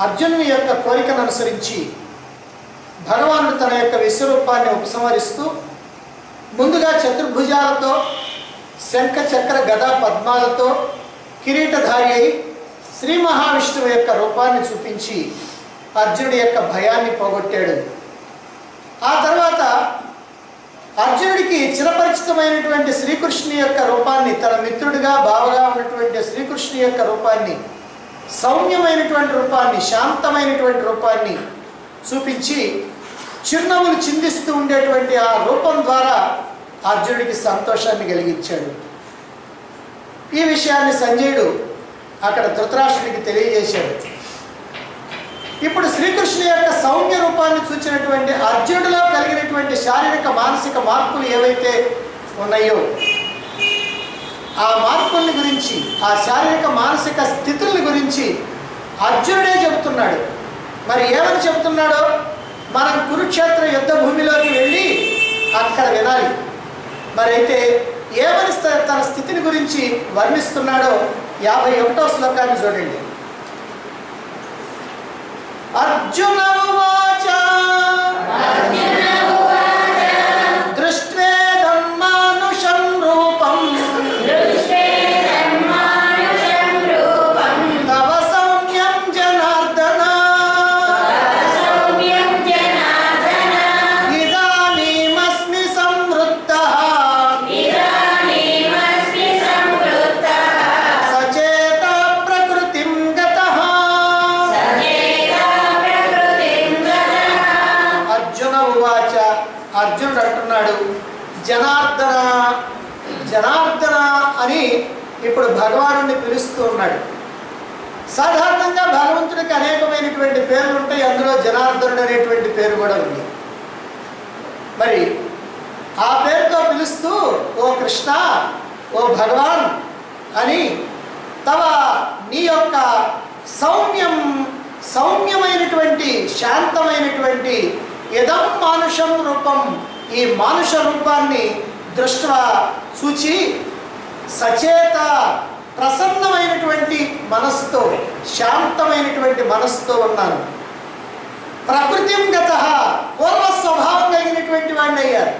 అర్జునుని యొక్క కోరికను అనుసరించి భగవానుడు తన యొక్క విశ్వరూపాన్ని ఉపసంహరిస్తూ ముందుగా చతుర్భుజాలతో శంఖ చక్ర గదా పద్మాలతో కిరీటధారి అయి శ్రీ మహావిష్ణువు యొక్క రూపాన్ని చూపించి అర్జునుడి యొక్క భయాన్ని పోగొట్టాడు. ఆ తర్వాత అర్జునుడికి చిరపరిచితమైనటువంటి శ్రీకృష్ణుని యొక్క రూపాన్ని, తన మిత్రుడిగా బావగా ఉన్నటువంటి శ్రీకృష్ణుని యొక్క రూపాన్ని, సౌమ్యమైనటువంటి రూపాన్ని, శాంతమైనటువంటి రూపాన్ని చూపించి చిరునవ్వులు చిందిస్తూ ఉండేటువంటి ఆ రూపం ద్వారా అర్జునుడికి సంతోషాన్ని కలిగించాడు. ఈ విషయాన్ని సంజయుడు అక్కడ ధృతరాష్ట్రుడికి తెలియజేశాడు. ఇప్పుడు శ్రీకృష్ణుని యొక్క సౌమ్య రూపాన్ని చూచినటువంటి అర్జునుడిలో కలిగినటువంటి శారీరక మానసిక మార్పులు ఏవైతే ఉన్నాయో ఆ మార్పుల్ని గురించి, ఆ శారీరక మానసిక స్థితుల్ని గురించి అర్జునుడే చెబుతున్నాడు. మరి ఏమని చెబుతున్నాడో మనం కురుక్షేత్ర యుద్ధ భూమిలోకి వెళ్ళి అక్కడ వినాలి. మరి అయితే ఏమని తన స్థితిని గురించి వర్ణిస్తున్నాడో 51వ శ్లోకాన్ని చూడండి. అర్జున ఉవాచ దృష్ట్వేదం మానుషం రూపం తవ సౌమ్యం జనార్దన ఇదానీమస్మి సంవృత్తః సచేత ప్రకృతిం గతః. అర్జున ఉవాచ, అర్జునుడు అంటున్నాడు, జనార్దన జనార్దన అని ఇప్పుడు భగవానుడిని పిలుస్తూ ఉన్నాడు. సాధారణంగా భగవంతుడికి అనేకమైనటువంటి పేర్లు ఉంటాయి, అందులో జనార్దనుడు అనేటువంటి పేరు కూడా ఉంది. మరి ఆ పేరుతో పిలుస్తూ ఓ కృష్ణ, ఓ భగవాన్ అని నీ యొక్క సౌమ్యమైనటువంటి శాంతమైనటువంటి ఇదం మానుషం రూపం, ఈ మానుష రూపాన్ని దృష్ట్యా చూచి సచేత ప్రసన్నమైనటువంటి మనస్సుతో, శాంతమైనటువంటి మనస్సుతో ఉన్నాను. ప్రకృతిం గతః, పూర్వ స్వభావం కలిగినటువంటి వాడిని అయ్యారు.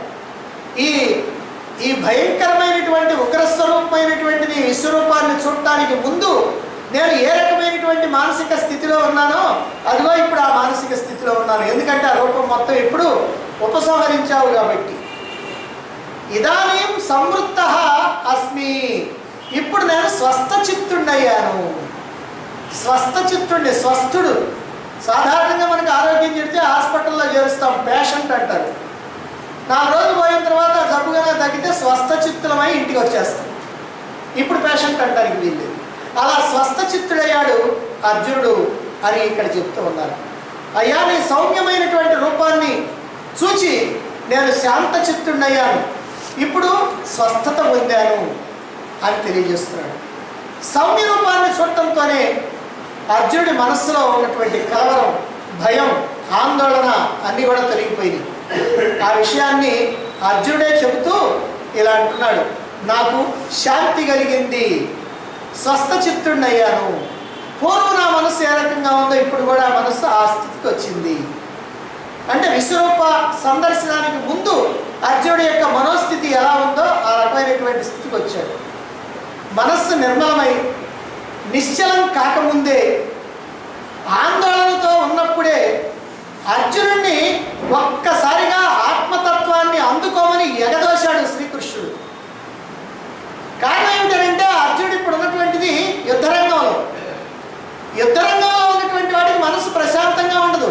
ఈ భయంకరమైనటువంటి ఉగ్రస్వరూపమైనటువంటి నీ విశ్వరూపాన్ని చూడటానికి ముందు నేను ఏ రకమైనటువంటి మానసిక స్థితిలో ఉన్నానో అదిగో ఇప్పుడు ఆ మానసిక స్థితిలో ఉన్నాను. ఎందుకంటే ఆ రూపం మొత్తం ఇప్పుడు ఉపసంహరించావు కాబట్టి. ఇదానీం సంవృత్తః అస్మి, ఇప్పుడు నేను స్వస్థచిత్తుడయ్యాను. స్వస్థచిత్తుడిని, స్వస్థుడు. సాధారణంగా మనకు ఆరోగ్యం చెప్తే హాస్పిటల్లో చేరుస్తాం, పేషెంట్ అంటారు. 4 రోజులు పోయిన తర్వాత జబ్బుగా తగ్గితే స్వస్థచిత్తులమై ఇంటికి వచ్చేస్తాం. ఇప్పుడు పేషెంట్ అంటానికి వీళ్ళు. అలా స్వస్థచిత్తుడయ్యాడు అర్జునుడు అని ఇక్కడ చెప్తూ ఉన్నారు. అయ్యా, నీ సౌమ్యమైనటువంటి రూపాన్ని చూచి నేను శాంతచిత్తుడయ్యాను, ఇప్పుడు స్వస్థత పొందాను అని తెలియజేస్తున్నాడు. సౌమ్య రూపాన్ని చూడటంతోనే అర్జునుడి మనస్సులో ఉన్నటువంటి కలవరం, భయం, ఆందోళన అన్నీ కూడా తొలగిపోయినాయి. ఆ విషయాన్ని అర్జునుడే చెబుతూ ఇలా అంటున్నాడు, నాకు శాంతి కలిగింది, స్వస్థచిత్తుడయ్యాను. పూర్వం నా మనస్సు ఏ రకంగా ఉందో ఇప్పుడు కూడా మనస్సు ఆ స్థితికి వచ్చింది. అంటే విశ్వరూప సందర్శనానికి ముందు అర్జునుడి యొక్క మనోస్థితి ఎలా ఉందో ఆ రకమైనటువంటి స్థితికి వచ్చాడు. మనస్సు నిర్మలమై నిశ్చలం కాకముందే, ఆందోళనతో ఉన్నప్పుడే అర్జునుడిని ఒక్కసారిగా ఆత్మతత్వాన్ని అందుకోమని ఎగదోశాడు శ్రీకృష్ణుడు. కారణం ఏమిటంటే అర్జునుడు ఇప్పుడు ఉన్నటువంటిది యుద్ధరంగంలో ఉన్నటువంటి వాడికి మనసు ప్రశాంతంగా ఉండదు.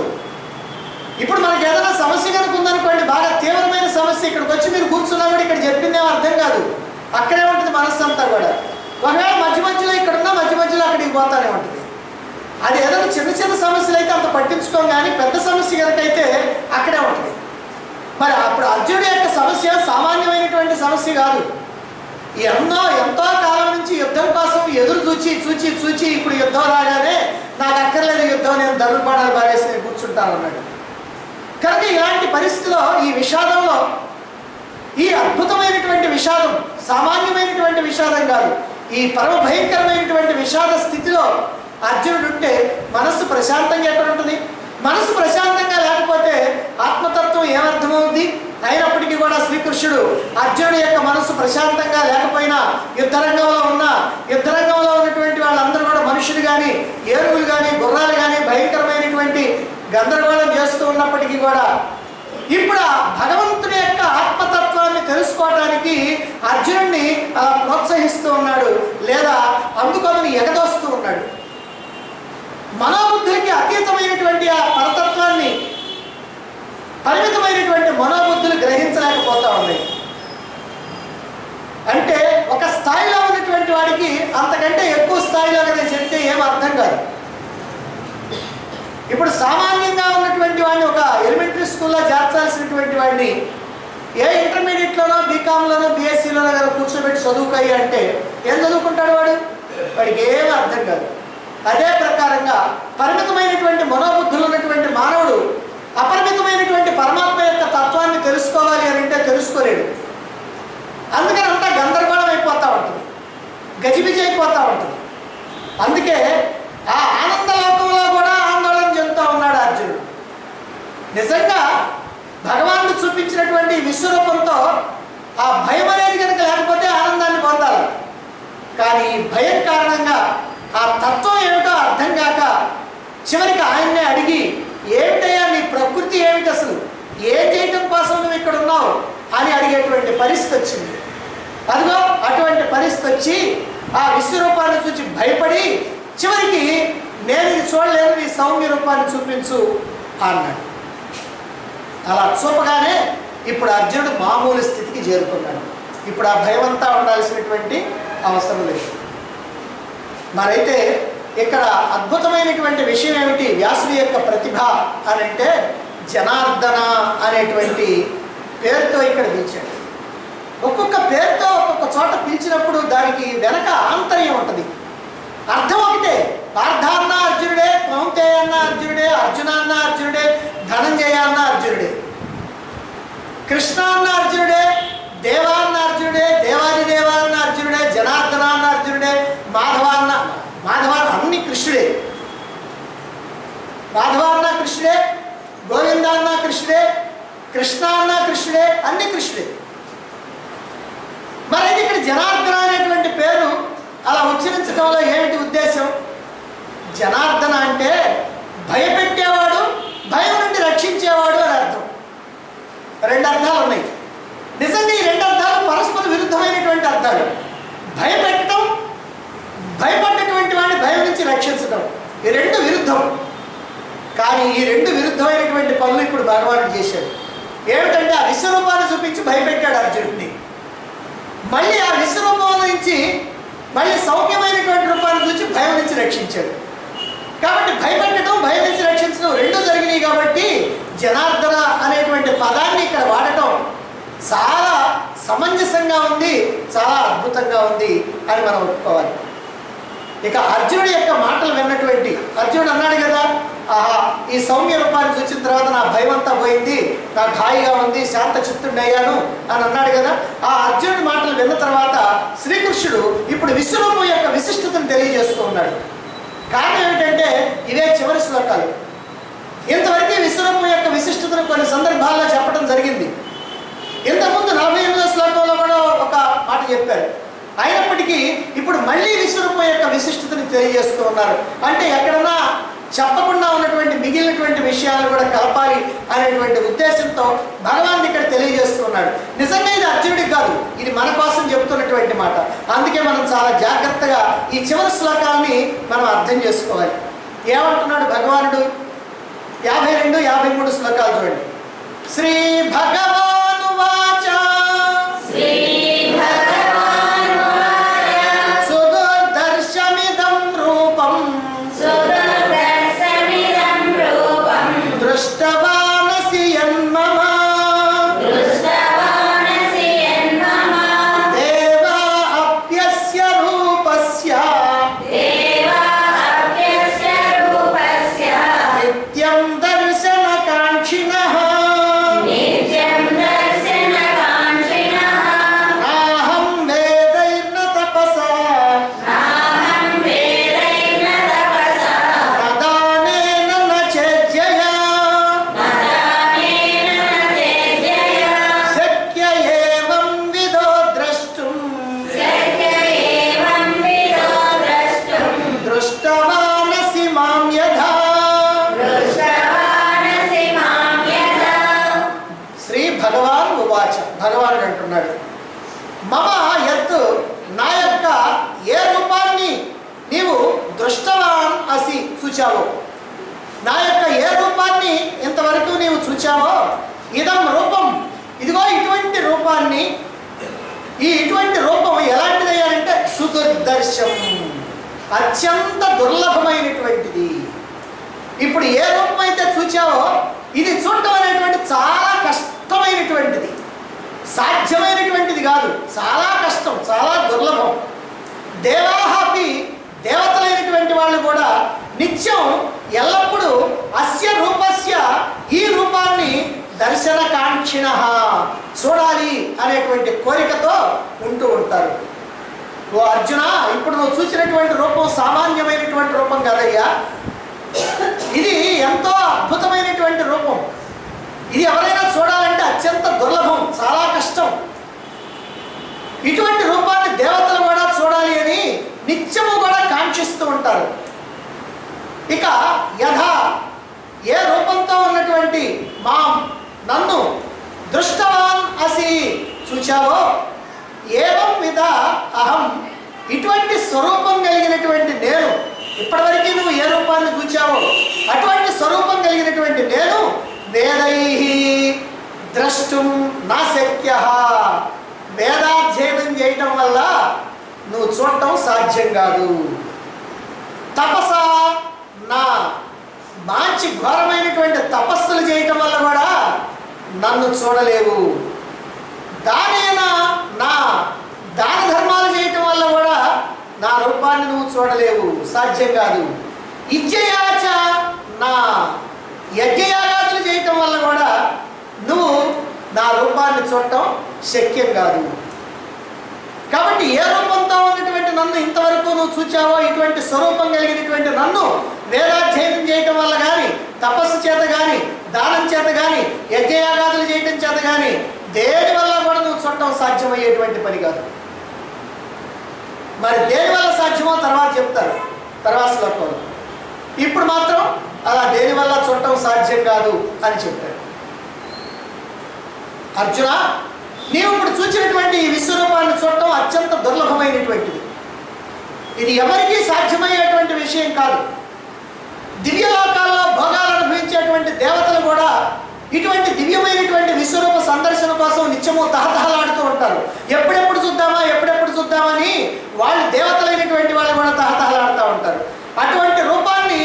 ఇప్పుడు మనకి ఏదైనా సమస్య కనుక ఉందనుకోండి, బాగా తీవ్రమైన సమస్య, ఇక్కడికి వచ్చి మీరు కూర్చున్నా కూడా ఇక్కడ చెప్పిందేమో అర్థం కాదు, అక్కడే ఉంటుంది మనస్సు అంతా కూడా. ఒకవేళ మధ్యలో ఇక్కడ ఉన్నా మధ్యలో అక్కడికి పోతానే ఉంటుంది. అది ఏదైనా చిన్న సమస్యలు అయితే అంత పట్టించుకోం, కానీ పెద్ద సమస్య కనుక అయితే అక్కడే ఉంటుంది. మరి అప్పుడు అర్జునుడి యొక్క సమస్య సామాన్యమైనటువంటి సమస్య కాదు. ఎంతో కాలం నుంచి యుద్ధం కోసం ఎదురు చూచి ఇప్పుడు యుద్ధం రాగానే నాకు అక్కర్లేదు యుద్ధం, నేను ధనుర్బాణాలు బాగేసి నేను కూర్చుంటాను అన్నాడు. కనుక ఇలాంటి పరిస్థితిలో, ఈ విషాదంలో, ఈ అద్భుతమైనటువంటి విషాదం సామాన్యమైనటువంటి విషాదం కాదు, ఈ పరమ భయంకరమైనటువంటి విషాద స్థితిలో అర్జునుడు ఉంటే మనస్సు ప్రశాంతంగా ఎక్కడ ఉంటుంది? మనసు ప్రశాంతంగా లేకపోతే ఆత్మతత్వం ఏమర్థమవుద్ది? అయినప్పటికీ కూడా శ్రీకృష్ణుడు అర్జునుడి యొక్క మనసు ప్రశాంతంగా లేకపోయినా యుద్ధరంగంలో ఉన్నటువంటి వాళ్ళందరూ కూడా మనుషులు కానీ, ఏనుగులు కానీ, గుర్రాలు కానీ భయంకరమైనటువంటి గందరగోళం చేస్తూ ఉన్నప్పటికీ కూడా ఇప్పుడు ఆ భగవంతుని యొక్క ఆత్మతత్వాన్ని తెలుసుకోవడానికి అర్జునుడిని అలా ప్రోత్సహిస్తూ ఉన్నాడు, లేదా అందుకొని ఎగదోస్తూ ఉన్నాడు. మనోబుద్ధికి అతీతమైనటువంటి ఆ పరతత్వాన్ని పరిమితమైనటువంటి మనోబుద్ధులు గ్రహించలేకపోతా ఉన్నాయి. అంటే ఒక స్థాయిలో ఉన్నటువంటి వాడికి అంతకంటే ఎక్కువ స్థాయిలో కదా చెప్తే ఏం అర్థం కాదు. ఇప్పుడు సామాన్యంగా ఉన్నటువంటి వాడిని ఒక ఎలిమెంటరీ స్కూల్లో చేర్చాల్సినటువంటి వాడిని ఏ ఇంటర్మీడియట్లోనో, బీకామ్లోనో, బీఎస్సీలోనో కదా కూర్చోబెట్టి చదువుకాయి అంటే ఏం చదువుకుంటాడు వాడికి ఏం అర్థం కాదు. అదే ప్రకారంగా పరిమితమైనటువంటి మనోబుద్ధులు ఉన్నటువంటి మానవుడు అపరిమితమైనటువంటి పరమాత్మ యొక్క తత్వాన్ని తెలుసుకోవాలి అని అంటే తెలుసుకోలేడు. అందుకని అంతా గందరగోళం అయిపోతూ ఉంటుంది, గజిబిజి అయిపోతూ ఉంటుంది. అందుకే ఆ ఆనంద లోకంలో కూడా ఆందోళన చెందుతూ ఉన్నాడు అర్జునుడు. నిజంగా భగవానుడు చూపించినటువంటి విశ్వరూపంతో ఆ భయం అనేది కనుక లేకపోతే ఆనందాన్ని పొందాలి. కానీ భయం కారణంగా ఆ తత్వం ఏమిటో అర్థం కాక చివరికి ఆయన్నే అడిగి, ఏమిటయ్యా నీ ప్రకృతి ఏమిటి, అసలు ఏం చేయటం కోసం నువ్వు ఇక్కడ ఉన్నావు అని అడిగేటువంటి పరిస్థితి వచ్చింది. అదిగో అటువంటి పరిస్థితి వచ్చి ఆ విశ్వరూపాన్ని చూసి భయపడి చివరికి నేను ఇది చూడలేను, నీ సౌమ్య రూపాన్ని చూపించు అన్నాడు. అలా చూపగానే ఇప్పుడు అర్జునుడు మామూలు స్థితికి చేరుకున్నాడు. ఇప్పుడు ఆ భయం అంతా ఉండాల్సినటువంటి అవసరం లేదు. మరైతే ఇక్కడ అద్భుతమైనటువంటి విషయం ఏమిటి? వ్యాసుడి యొక్క ప్రతిభ అని అంటే జనార్దన అనేటువంటి పేరుతో ఇక్కడ పిలిచాడు. ఒక్కొక్క పేరుతో ఒక్కొక్క చోట పిలిచినప్పుడు దానికి వెనక ఆంతర్యం ఉంటుంది. అర్థం ఒకటే. పార్థ అన్న అర్జునుడే, కౌంతేయ అన్న అర్జునుడే, అర్జున అన్న అర్జునుడే, ధనంజయ అన్న అర్జునుడే, కృష్ణ అన్న అర్జునుడే, దేవ అన్న అర్జునుడే, దేవాదిదేవ అన్న అర్జునుడే, జనార్దన అన్న అర్జునుడే, మాధవ అన్ని కృష్ణుడే, మాధవ అన్న కృష్ణుడే, గోవింద అన్న కృష్ణుడే, కృష్ణ అన్న కృష్ణుడే, అన్ని కృష్ణుడే. మరి ఇక్కడ జనార్దన అనేటువంటి పేరు అలా ఉచ్చరించడంలో ఏమిటి ఉద్దేశం? జనార్దన అంటే భయపెట్టేవాడు, భయం నుండి రక్షించేవాడు అని అర్థం. రెండు అర్థాలు ఉన్నాయి. నిజంగా ఈ రెండు అర్థాలు పరస్పర విరుద్ధమైనటువంటి అర్థాలు. భయపెట్టడం, భయపడ్డటువంటి వాడిని భయం నుంచి రక్షించడం, ఈ రెండు విరుద్ధం. కానీ ఈ రెండు విరుద్ధమైనటువంటి పనులు ఇప్పుడు భగవానుడు చేశాడు. ఏమిటంటే ఆ విశ్వరూపాన్ని చూపించి భయపెట్టాడు అర్జునుడిని. మళ్ళీ ఆ విశ్వరూపం నుంచి మళ్ళీ సౌఖ్యమైనటువంటి రూపాన్ని చూసి భయం నుంచి రక్షించాడు. కాబట్టి భయపెట్టడం, భయం నుంచి రక్షించడం రెండూ జరిగినాయి. కాబట్టి జనార్దన అనేటువంటి పదాన్ని ఇక్కడ వాడటం చాలా సమంజసంగా ఉంది, చాలా అద్భుతంగా ఉంది అని మనం ఒప్పుకోవాలి. ఇక అర్జునుడి యొక్క మాటలు విన్నటువంటి అర్జునుడు అన్నాడు కదా, ఆహా ఈ సౌమ్య రూపాన్ని చూసిన తర్వాత నా భయం అంతా పోయింది, నాకు హాయిగా ఉంది, శాంత చిత్తుడయ్యాను అని అన్నాడు కదా. ఆ అర్జునుడి మాటలు విన్న తర్వాత శ్రీకృష్ణుడు ఇప్పుడు విశ్వరూపం యొక్క విశిష్టతను తెలియజేస్తూ ఉన్నాడు. కారణం ఏమిటంటే ఇవే చివరి శ్లోకాలు. ఇంతవరకు విశ్వరూపం యొక్క విశిష్టతను కొన్ని సందర్భాల్లో చెప్పడం జరిగింది. ఇంతకుముందు 48వ శ్లోకంలో కూడా ఒక మాట చెప్పారు. అయినప్పటికీ ఇప్పుడు మళ్ళీ విశ్వరూపం యొక్క విశిష్టతను తెలియజేస్తూ ఉన్నారు. అంటే ఎక్కడన్నా చెప్పకుండా ఉన్నటువంటి మిగిలినటువంటి విషయాలు కూడా కలపాలి అనేటువంటి ఉద్దేశంతో భగవాన్ ఇక్కడ తెలియజేస్తూ ఉన్నాడు. నిజంగా ఇది అర్జునుడికి కాదు, ఇది మన కోసం చెబుతున్నటువంటి మాట. అందుకే మనం చాలా జాగ్రత్తగా ఈ చివరి శ్లోకాల్ని మనం అర్థం చేసుకోవాలి. ఏమంటున్నాడు భగవానుడు? 52, 53 శ్లోకాలు చూడండి. శ్రీ భగవాను వాచ సుదర్శమిదం రూపం దృష్టవానసి యన్మమ దేవా అప్యస్య రూపస్య నిత్యం దర్శనకాంక్షిణః అన్నాడు. మమ యత్, నా యొక్క ఏ రూపాన్ని నీవు దృష్టవాన్ అసి చూచావో, నా యొక్క ఏ రూపాన్ని ఇంతవరకు నీవు చూచావో, ఇదం రూపం, ఇదిగో ఇటువంటి రూపాన్ని, ఇటువంటి రూపం ఎలాంటిది అంటే సుదుర్దర్శం, అత్యంత దుర్లభమైనటువంటిది. ఇప్పుడు ఏ రూపం అయితే చూచావో ఇది చూడటం అనేటువంటి చాలా కష్టమైనటువంటిది, సాధ్యమైనటువంటిది కాదు, చాలా కష్టం, చాలా దుర్లభం. దేవాహపి, దేవతలైనటువంటి వాళ్ళు కూడా నిత్యం ఎల్లప్పుడూ అస్య రూపస్య, ఈ రూపాన్ని దర్శన కాంక్షిణ, చూడాలి అనేటువంటి కోరికతో ఉంటూ ఉంటారు. ఓ అర్జున, ఇప్పుడు నువ్వు చూసినటువంటి రూపం సామాన్యమైనటువంటి రూపం కాదయ్యా, ఇది ఎంతో అద్భుతమైనటువంటి రూపం. ఇది ఎవరైనా చూడాలంటే అత్యంత దుర్లభం, చాలా కష్టం. ఇటువంటి రూపాన్ని దేవతలు కూడా చూడాలి అని నిత్యము కూడా కాంక్షిస్తూ ఉంటారు. ఇక యథా, ఏ రూపంతో ఉన్నటువంటి నన్ను దృష్టవాన్ అసి చూచావో, ఏవం విధ అహం, ఇటువంటి స్వరూపం కలిగినటువంటి నేను, ఇప్పటివరకు నువ్వు ఏ రూపాన్ని చూచావో అటువంటి స్వరూపం కలిగినటువంటి నేను వేదైహి ద్రష్టుం నా శక్య, వేదాధ్యయనం చేయటం వల్ల నువ్వు చూడటం సాధ్యం కాదు. తపస నా, మంచి ఘోరమైనటువంటి తపస్సులు చేయటం వల్ల కూడా నన్ను చూడలేవు. దానేనా నా, దాన ధర్మాలు చేయటం వల్ల కూడా నా రూపాన్ని నువ్వు చూడలేవు, సాధ్యం కాదు. ఇజ్జయాచ నా, యజ్ఞయాగాదులు చేయటం వల్ల కూడా నువ్వు నా రూపాన్ని చూడటం శక్యం కాదు. కాబట్టి ఏ రూపంతో ఉన్నటువంటి నన్ను ఇంతవరకు నువ్వు చూచావో, ఇటువంటి స్వరూపం కలిగినటువంటి నన్ను వేదాధ్యయనం చేయటం వల్ల కానీ, తపస్సు చేత కానీ, దానం చేత కానీ, యజ్ఞయాగాదులు చేయటం చేత కానీ దేని వల్ల కూడా నువ్వు చూడటం సాధ్యమయ్యేటువంటి పని కాదు. మరి దేని వల్ల సాధ్యమో తర్వాత చెప్తారు, తర్వాత శ్లోకంలో. ఇప్పుడు మాత్రం అలా దేని వల్ల చూడటం సాధ్యం కాదు అని చెప్పారు. అర్జున, నీవు ఇప్పుడు చూసినటువంటి ఈ విశ్వరూపాన్ని చూడటం అత్యంత దుర్లభమైనటువంటిది. ఇది ఎవరికీ సాధ్యమయ్యేటువంటి విషయం కాదు. దివ్యలోకాల్లో భోగాలు అనుభవించేటువంటి దేవతలు కూడా ఇటువంటి దివ్యమైనటువంటి విశ్వరూప సందర్శన కోసం నిత్యము తహతహలాడుతూ ఉంటారు. ఎప్పుడెప్పుడు చూద్దామా, ఎప్పుడెప్పుడు చూద్దామని వాళ్ళు, దేవతలైనటువంటి వాళ్ళు కూడా తహతహలాడుతూ ఉంటారు. అటువంటి రూపాన్ని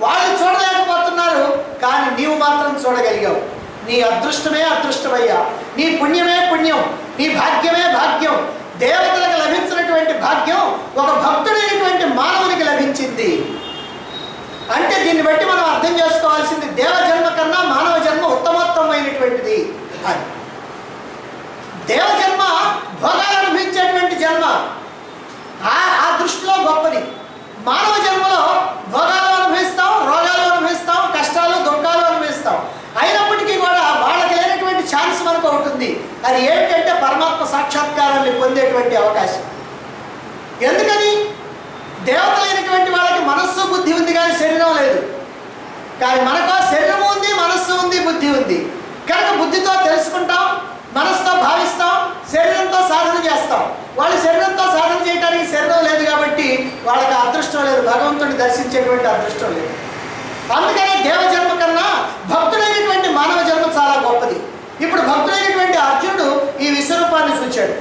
వాళ్ళు చూడలేకపోతున్నారు, కానీ నీవు మాత్రం చూడగలిగావు. నీ అదృష్టమే అదృష్టమయ్యా, నీ పుణ్యమే పుణ్యం, నీ భాగ్యమే భాగ్యం. దేవతలకు లభించినటువంటి భాగ్యం ఒక భక్తుడైనటువంటి మానవునికి లభించింది. అంటే దీన్ని బట్టి మనం అర్థం చేసుకోవాల్సింది, దేవజన్మ కన్నా మానవ జన్మ ఉత్తమోత్తమైనటువంటిది అని. దేవజన్మ భోగాలు అనుభవించేటువంటి జన్మ, ఆ దృష్టిలో గొప్పది. మానవ జన్మలో భోగాలు అనుభవిస్తాం, రోగాలు అనుభవిస్తాం, కష్టాలు దుఃఖాలు అనుభవిస్తాం. అయినప్పటికీ కూడా వాళ్ళకి లేనటువంటి ఛాన్స్ మనకు ఉంటుంది. అది ఏంటంటే పరమాత్మ సాక్షాత్కారాన్ని పొందేటువంటి అవకాశం. ఎందుకని? దేవతలైనటువంటి వాళ్ళకి మనస్సు బుద్ధి ఉంది కానీ శరీరం లేదు. కానీ మనకు శరీరము ఉంది, మనస్సు ఉంది, బుద్ధి ఉంది. కనుక బుద్ధితో తెలుసుకుంటాం, మనసుతో భావిస్తాం, శరీరంతో సాధన చేస్తాం. వాళ్ళు శరీరంతో సాధన చేయడానికి శరీరం లేదు కాబట్టి వాళ్ళకి అదృష్టం లేదు, భగవంతుడిని దర్శించేటువంటి అదృష్టం లేదు. అందుకనే దేవజన్మ కన్నా భక్తుడైనటువంటి మానవ జన్మ చాలా గొప్పది. ఇప్పుడు భక్తుడైనటువంటి అర్జునుడు ఈ విశ్వరూపాన్ని చూచాడు.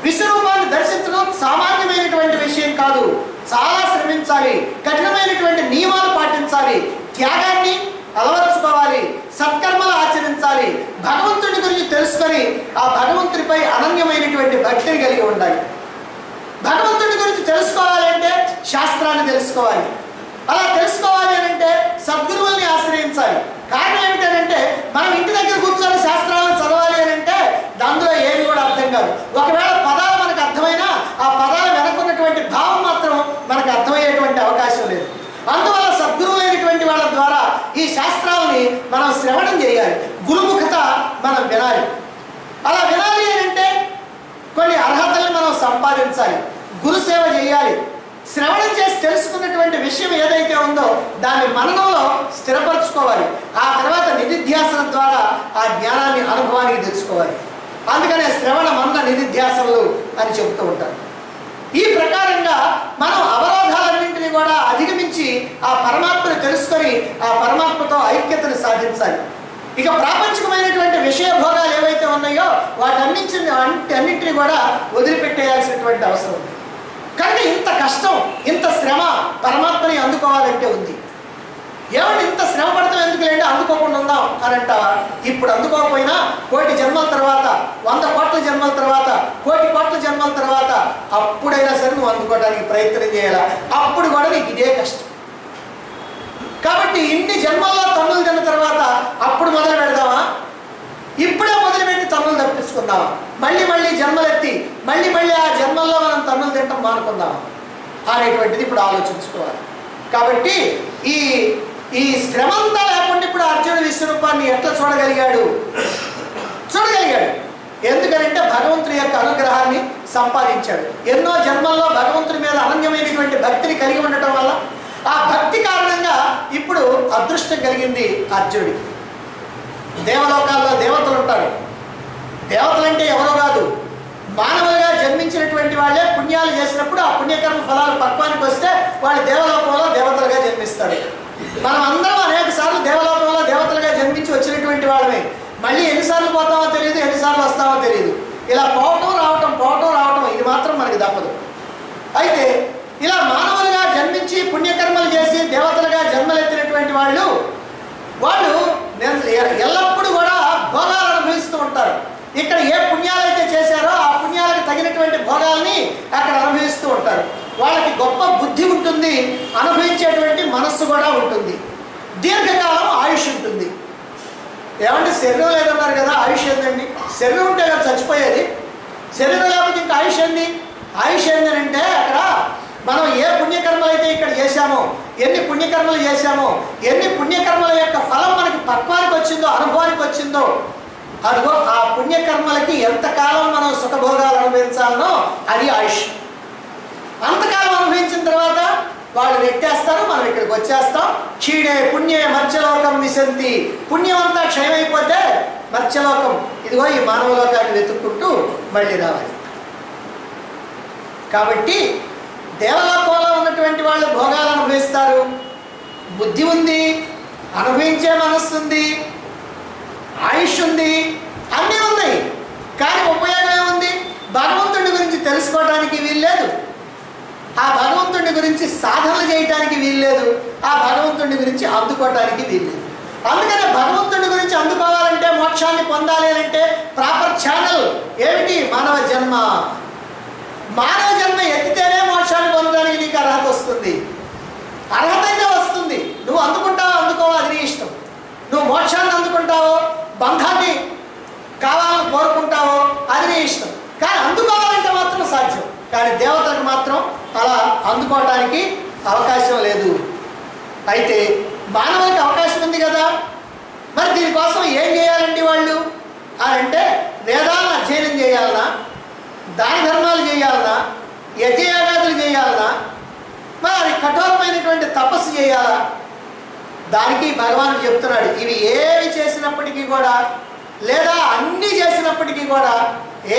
విశ్వరూపాన్ని దర్శించడం సామాన్యమైనటువంటి విషయం కాదు. చాలా శ్రమించాలి, కఠినమైనటువంటి నియమాలు పాటించాలి, త్యాగాన్ని అలవర్చుకోవాలి, సత్కర్మలు ఆచరించాలి, భగవంతుడి గురించి తెలుసుకొని ఆ భగవంతుడిపై అనన్యమైనటువంటి భక్తిని కలిగి ఉండాలి. భగవంతుడి గురించి తెలుసుకోవాలంటే శాస్త్రాన్ని తెలుసుకోవాలి. అలా తెలుసుకోవాలి అని అంటే సద్గురువుల్ని ఆశ్రయించాలి. కారణం ఏమిటంటే మనం ఇంటి దగ్గర కూర్చొని శాస్త్రాలను చదవాలి అని అంటే దాంట్లో ఏమి కూడా అర్థం కాదు. ఒకవేళ పదాలు మనకు అర్థమైనా ఆ పదాలు వెనకున్నటువంటి భావం మాత్రం మనకు అర్థమయ్యేటువంటి అవకాశం లేదు. అందువల్ల సద్గురువులైనటువంటి వాళ్ళ ద్వారా ఈ శాస్త్రాలని మనం శ్రవణం చేయాలి, గురుముఖత మనం వినాలి. అలా వినాలి అని అంటే కొన్ని అర్హతల్ని మనం సంపాదించాలి, గురు సేవ చేయాలి. శ్రవణం చేసి తెలుసుకున్నటువంటి విషయం ఏదైతే ఉందో దాన్ని మననంలో స్థిరపరచుకోవాలి. ఆ తర్వాత నిధిధ్యాసన ద్వారా ఆ జ్ఞానాన్ని అనుభవానికి తెచ్చుకోవాలి. అందుకనే శ్రవణ మన్న నిధిధ్యాసనలు అని చెబుతూ ఉంటారు. ఈ ప్రకారంగా మనం అవరోధాలన్నింటినీ కూడా అధిగమించి ఆ పరమాత్మను తెలుసుకొని ఆ పరమాత్మతో ఐక్యతను సాధించాలి. ఇక ప్రాపంచికమైనటువంటి విషయ భోగాలు ఏవైతే ఉన్నాయో అన్నింటినీ కూడా వదిలిపెట్టేయాల్సినటువంటి అవసరం ఉంది. కనుక ఇంత కష్టం, ఇంత శ్రమ పరమాత్మని అందుకోవాలంటే ఉంది. ఏమంటే ఇంత శ్రమ పడతాం ఎందుకు లేండి, అందుకోకుండా ఉందాం అని అంటావా? ఇప్పుడు అందుకోకపోయినా 1,000,000 జన్మల తర్వాత, 100,000,000 జన్మల తర్వాత, 1,000,000,000 జన్మల తర్వాత అప్పుడైనా సరే నువ్వు అందుకోవడానికి ప్రయత్నం చేయాలా. అప్పుడు కూడా నీకు ఇదే కష్టం. కాబట్టి ఇన్ని జన్మల్లో తన్నులు తిన్న తర్వాత అప్పుడు మొదలు పెడదామా? ఇప్పుడే మొదలుపెట్టి తన్నులు తప్పించుకుందామా? మళ్ళీ జన్మలెత్తి మళ్ళీ ఆ జన్మల్లో మనం తన్నులు తింటాం మానుకుందామా అనేటువంటిది ఇప్పుడు ఆలోచించుకోవాలి. కాబట్టి ఈ శ్రమంతా లేకుండా ఇప్పుడు అర్జునుడి విశ్వరూపాన్ని ఎట్లా చూడగలిగాడు? ఎందుకనంటే భగవంతుడి యొక్క అనుగ్రహాన్ని సంపాదించాడు. ఎన్నో జన్మల్లో భగవంతుడి మీద అనన్యమైనటువంటి భక్తిని కలిగి ఉండటం వల్ల ఆ భక్తి కారణంగా ఇప్పుడు అదృష్టం కలిగింది అర్జునుడికి. దేవలోకాల్లో దేవతలు ఉంటారు. దేవతలు అంటే ఎవరో కాదు, మానవులుగా జన్మించినటువంటి వాళ్ళే పుణ్యాలు చేసినప్పుడు ఆ పుణ్యకర్మ ఫలాలు పక్వానికి వస్తే వాళ్ళు దేవలోకంలో దేవతలుగా జన్మిస్తారు. మనం అందరం అనేక సార్లు దేవలోకంలో దేవతలుగా జన్మించి వచ్చినటువంటి వాళ్ళమే. మళ్ళీ ఎన్నిసార్లు పోతామో తెలియదు, ఎన్నిసార్లు వస్తామో తెలియదు. ఇలా పోవటం రావటం ఇది మాత్రం మనకి తప్పదు. అయితే ఇలా మానవులుగా జన్మించి పుణ్యకర్మలు చేసి దేవతలుగా జన్మలెత్తినటువంటి వాళ్ళు ఎల్లప్పుడూ కూడా భోగాలు అనుభవిస్తూ ఉంటారు. ఇక్కడ ఏ పుణ్యాలైతే చేశారో ఆ పుణ్యాలకు తగినటువంటి భోగాల్ని అక్కడ అనుభవిస్తూ ఉంటారు. వాళ్ళకి గొప్ప బుద్ధి ఉంటుంది, అనుభవించేటువంటి మనస్సు కూడా ఉంటుంది, దీర్ఘకాలం ఆయుష్ ఉంటుంది. ఏమంటే శరీరం లేదన్నారు కదా, ఆయుష్ ఏంటండి? శరీరం ఉంటే కదా చచ్చిపోయేది. శరీరం లేకపోతే ఇంకా ఆయుష్ ఏంది? ఆయుష్ ఏంటంటే అక్కడ మనం ఏ పుణ్యకర్మలు అయితే ఇక్కడ చేశామో, ఎన్ని పుణ్యకర్మలు చేశామో, ఎన్ని పుణ్యకర్మల యొక్క ఫలం మనకి పక్వానికి వచ్చిందో, అనుభవానికి వచ్చిందో, అదిగో ఆ పుణ్యకర్మలకి ఎంతకాలం మనం సుఖభోగాలు అనుభవించాలనో అది ఆయుష్. అంతకాలం అనుభవించిన తర్వాత వాళ్ళు నెట్టేస్తారు, మనం ఇక్కడికి వచ్చేస్తాం. క్షీణే పుణ్యే మర్త్యలోకం విశంతి. పుణ్యం అంతా క్షయమైపోతే మర్త్యలోకం, ఇదిగో ఈ మానవలోకాన్ని వెతుక్కుంటూ మళ్ళీ రావాలి. కాబట్టి దేవలోకంలో ఉన్నటువంటి వాళ్ళు భోగాలు అనుభవిస్తారు. బుద్ధి ఉంది, అనుభవించే మనస్సు ఉంది, ఆయుష్ ఉంది, అన్నీ ఉన్నాయి. కానీ ఉపయోగం ఏముంది? భగవంతుడి గురించి తెలుసుకోవడానికి వీల్లేదు, ఆ భగవంతుడి గురించి సాధనలు చేయడానికి వీల్లేదు, ఆ భగవంతుడి గురించి అందుకోవటానికి వీల్లేదు. అందుకనే భగవంతుడి గురించి అందుకోవాలంటే, మోక్షాన్ని పొందాలి అంటే ప్రాపర్ ఛానల్ ఏమిటి? మానవ జన్మ. మానవ జన్మ ఎత్తితేనే మోక్షాన్ని పొందడానికి నీకు అర్హత వస్తుంది. అర్హత అయితే వస్తుంది. నువ్వు అందుకుంటావో అందుకోవో అది నీ ఇష్టం. నువ్వు మోక్షాన్ని అందుకుంటావో, బంధాన్ని కావాలని కోరుకుంటావో అది నీ ఇష్టం. కానీ అందుకోవాలంటే మాత్రం సాధ్యం. కానీ దేవతలకు మాత్రం అలా అందుకోవటానికి అవకాశం లేదు. అయితే మానవులకి అవకాశం ఉంది కదా, మరి దీనికోసం ఏం చేయాలండి వాళ్ళు అని అంటే, వేదాలను అధ్యయనం చేయాలన్నా, దాన ధర్మాలు చేయాలన్నా, యజ్ఞయాగాదులు చేయాలన్నా, మరి కఠోరమైనటువంటి తపస్సు చేయాలా? దానికి భగవానుడు చెప్తున్నాడు, ఇవి ఏవి చేసినప్పటికీ కూడా, లేదా అన్నీ చేసినప్పటికీ కూడా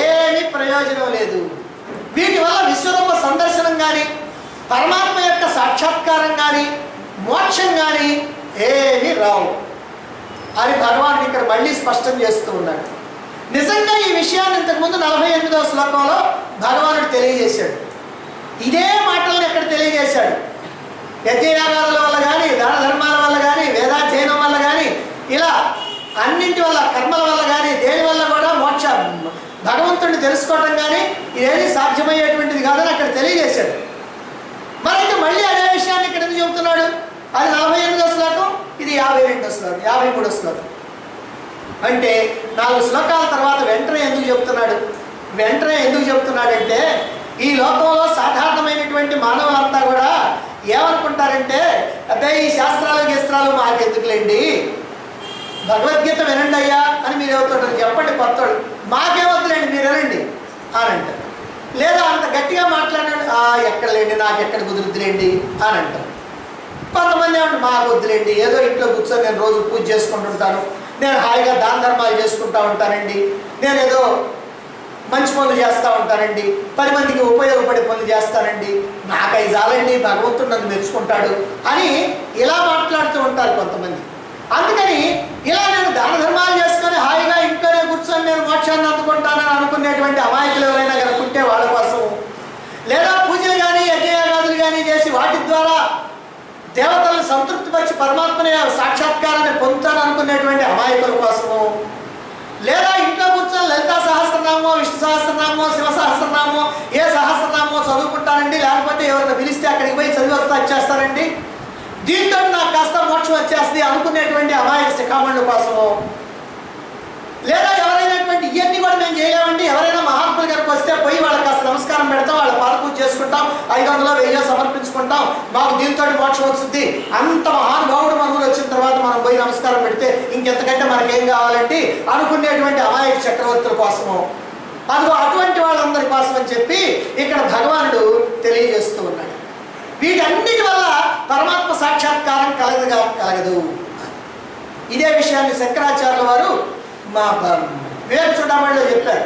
ఏమీ ప్రయోజనం లేదు. వీటి వల్ల విశ్వరూప సందర్శనం కానీ, పరమాత్మ యొక్క సాక్షాత్కారం కానీ, మోక్షం కానీ ఏమీ రావు అని భగవానుడు ఇక్కడ మళ్ళీ స్పష్టం చేస్తూ ఉన్నాడు. నిజంగా ఈ విషయాన్ని ఇంతకుముందు 48వ శ్లోకంలో భగవానుడు తెలియజేశాడు. ఇదే మాటలను ఎక్కడ తెలియజేశాడు? యజ్ఞయాగాదుల వల్ల కానీ, దాన ధర్మాల వల్ల కానీ, వేదాధ్యయనం వల్ల కానీ, ఇలా అన్నింటి వల్ల, కర్మల వల్ల కానీ, దేని వల్ల కూడా మోక్ష భగవంతుడిని తెలుసుకోవటం కానీ ఇదేది సాధ్యమయ్యేటువంటిది కాదని అక్కడ తెలియజేశాడు. మరైతే మళ్ళీ అదే విషయాన్ని ఇక్కడ ఎందుకు చెబుతున్నాడు? అది 48వ శ్లోకం, ఇది 52వ శ్లోకం, 53వ శ్లోకం. అంటే 4 శ్లోకాల తర్వాత వెంటనే ఎందుకు చెప్తున్నాడంటే, ఈ లోకంలో సాధారణమైనటువంటి మానవులంతా కూడా ఏమనుకుంటారంటే, అబ్బాయి ఈ శాస్త్రాలు మాకెందుకులేండి, భగవద్గీత వినండి అయ్యా అని మీరు ఎవరుతుంటారు, చెప్పండి కొత్తోళ్ళు, మాకేమొద్దులేండి మీరు వినండి అని అంటారు. లేదా అంత గట్టిగా మాట్లాడండి, ఎక్కడ లేండి, నాకు ఎక్కడ కుదురుద్దులేండి అని అంటారు. కొంతమంది ఏమంటే మాకు వద్దులేండి, ఏదో ఇంట్లో కూర్చొని నేను రోజు పూజ చేసుకుంటుంటాను, నేను హాయిగా దాన ధర్మాలు చేసుకుంటూ ఉంటానండి, నేను ఏదో మంచి పనులు చేస్తూ ఉంటానండి, 10 మందికి ఉపయోగపడే పనులు చేస్తానండి, నాకు అవి చాలండి, భగవంతుడు నన్ను మెచ్చుకుంటాడు అని ఇలా మాట్లాడుతూ ఉంటారు కొంతమంది. అందుకని ఇలా నేను దాన ధర్మాలు చేసుకొని హాయిగా ఇంట్లోనే కూర్చొని నేను మోక్షాన్ని అందుకుంటానని అనుకునేటువంటి అమాయకులు ఎవరైనా కనుక్కుంటే వాళ్ళ కోసం, లేదా పూజలు కానీ యజ్ఞయాగాదులు కానీ చేసి వాటి ద్వారా దేవతలను సంతృప్తిపరిచి పరమాత్మని సాక్షాత్కారాన్ని పొందుతాను అనుకునేటువంటి అమాయకుల కోసము, లేదా ఇంట్లో కూర్చొని లలితా సహస్రనామో, విష్ణు సహస్రనామో, శివ సహస్రనామో, ఏ సహస్రనామో చదువుకుంటానండి, లేకపోతే ఎవరైనా పిలిస్తే అక్కడికి పోయి చదివి వస్తా వచ్చేస్తానండి, దీంతో నాకు కాస్త మోక్షం వచ్చేస్తుంది అనుకునేటువంటి అమాయక శిఖామణుల కోసము, లేదా ఎవరైనటువంటి ఇవన్నీ కూడా మేము చేయలేమండి, ఎవరైనా మహాత్ములు కనుక వస్తే పోయి వాళ్ళకి కాస్త నమస్కారం పెడతాం, వాళ్ళ పాలపూజ చేసుకుంటాం, 500 1000 సమర్పించుకుంటాం, మాకు దీంతో మోక్షం వస్తుంది, అంత మహానుభావుడు మన ఊరు వచ్చిన తర్వాత మనం పోయి నమస్కారం పెడితే ఇంకెంతకంటే మనకేం కావాలండి అనుకునేటువంటి అమాయక చక్రవర్తుల కోసము, అదిగో అటువంటి వాళ్ళందరి కోసం అని చెప్పి ఇక్కడ భగవానుడు తెలియజేస్తూ ఉన్నాడు. వీటన్నిటి వల్ల పరమాత్మ సాక్షాత్కారం కలగదు. ఇదే విషయాన్ని శంకరాచార్యుల వారు మా వివేక చూడమణిలో చెప్పారు.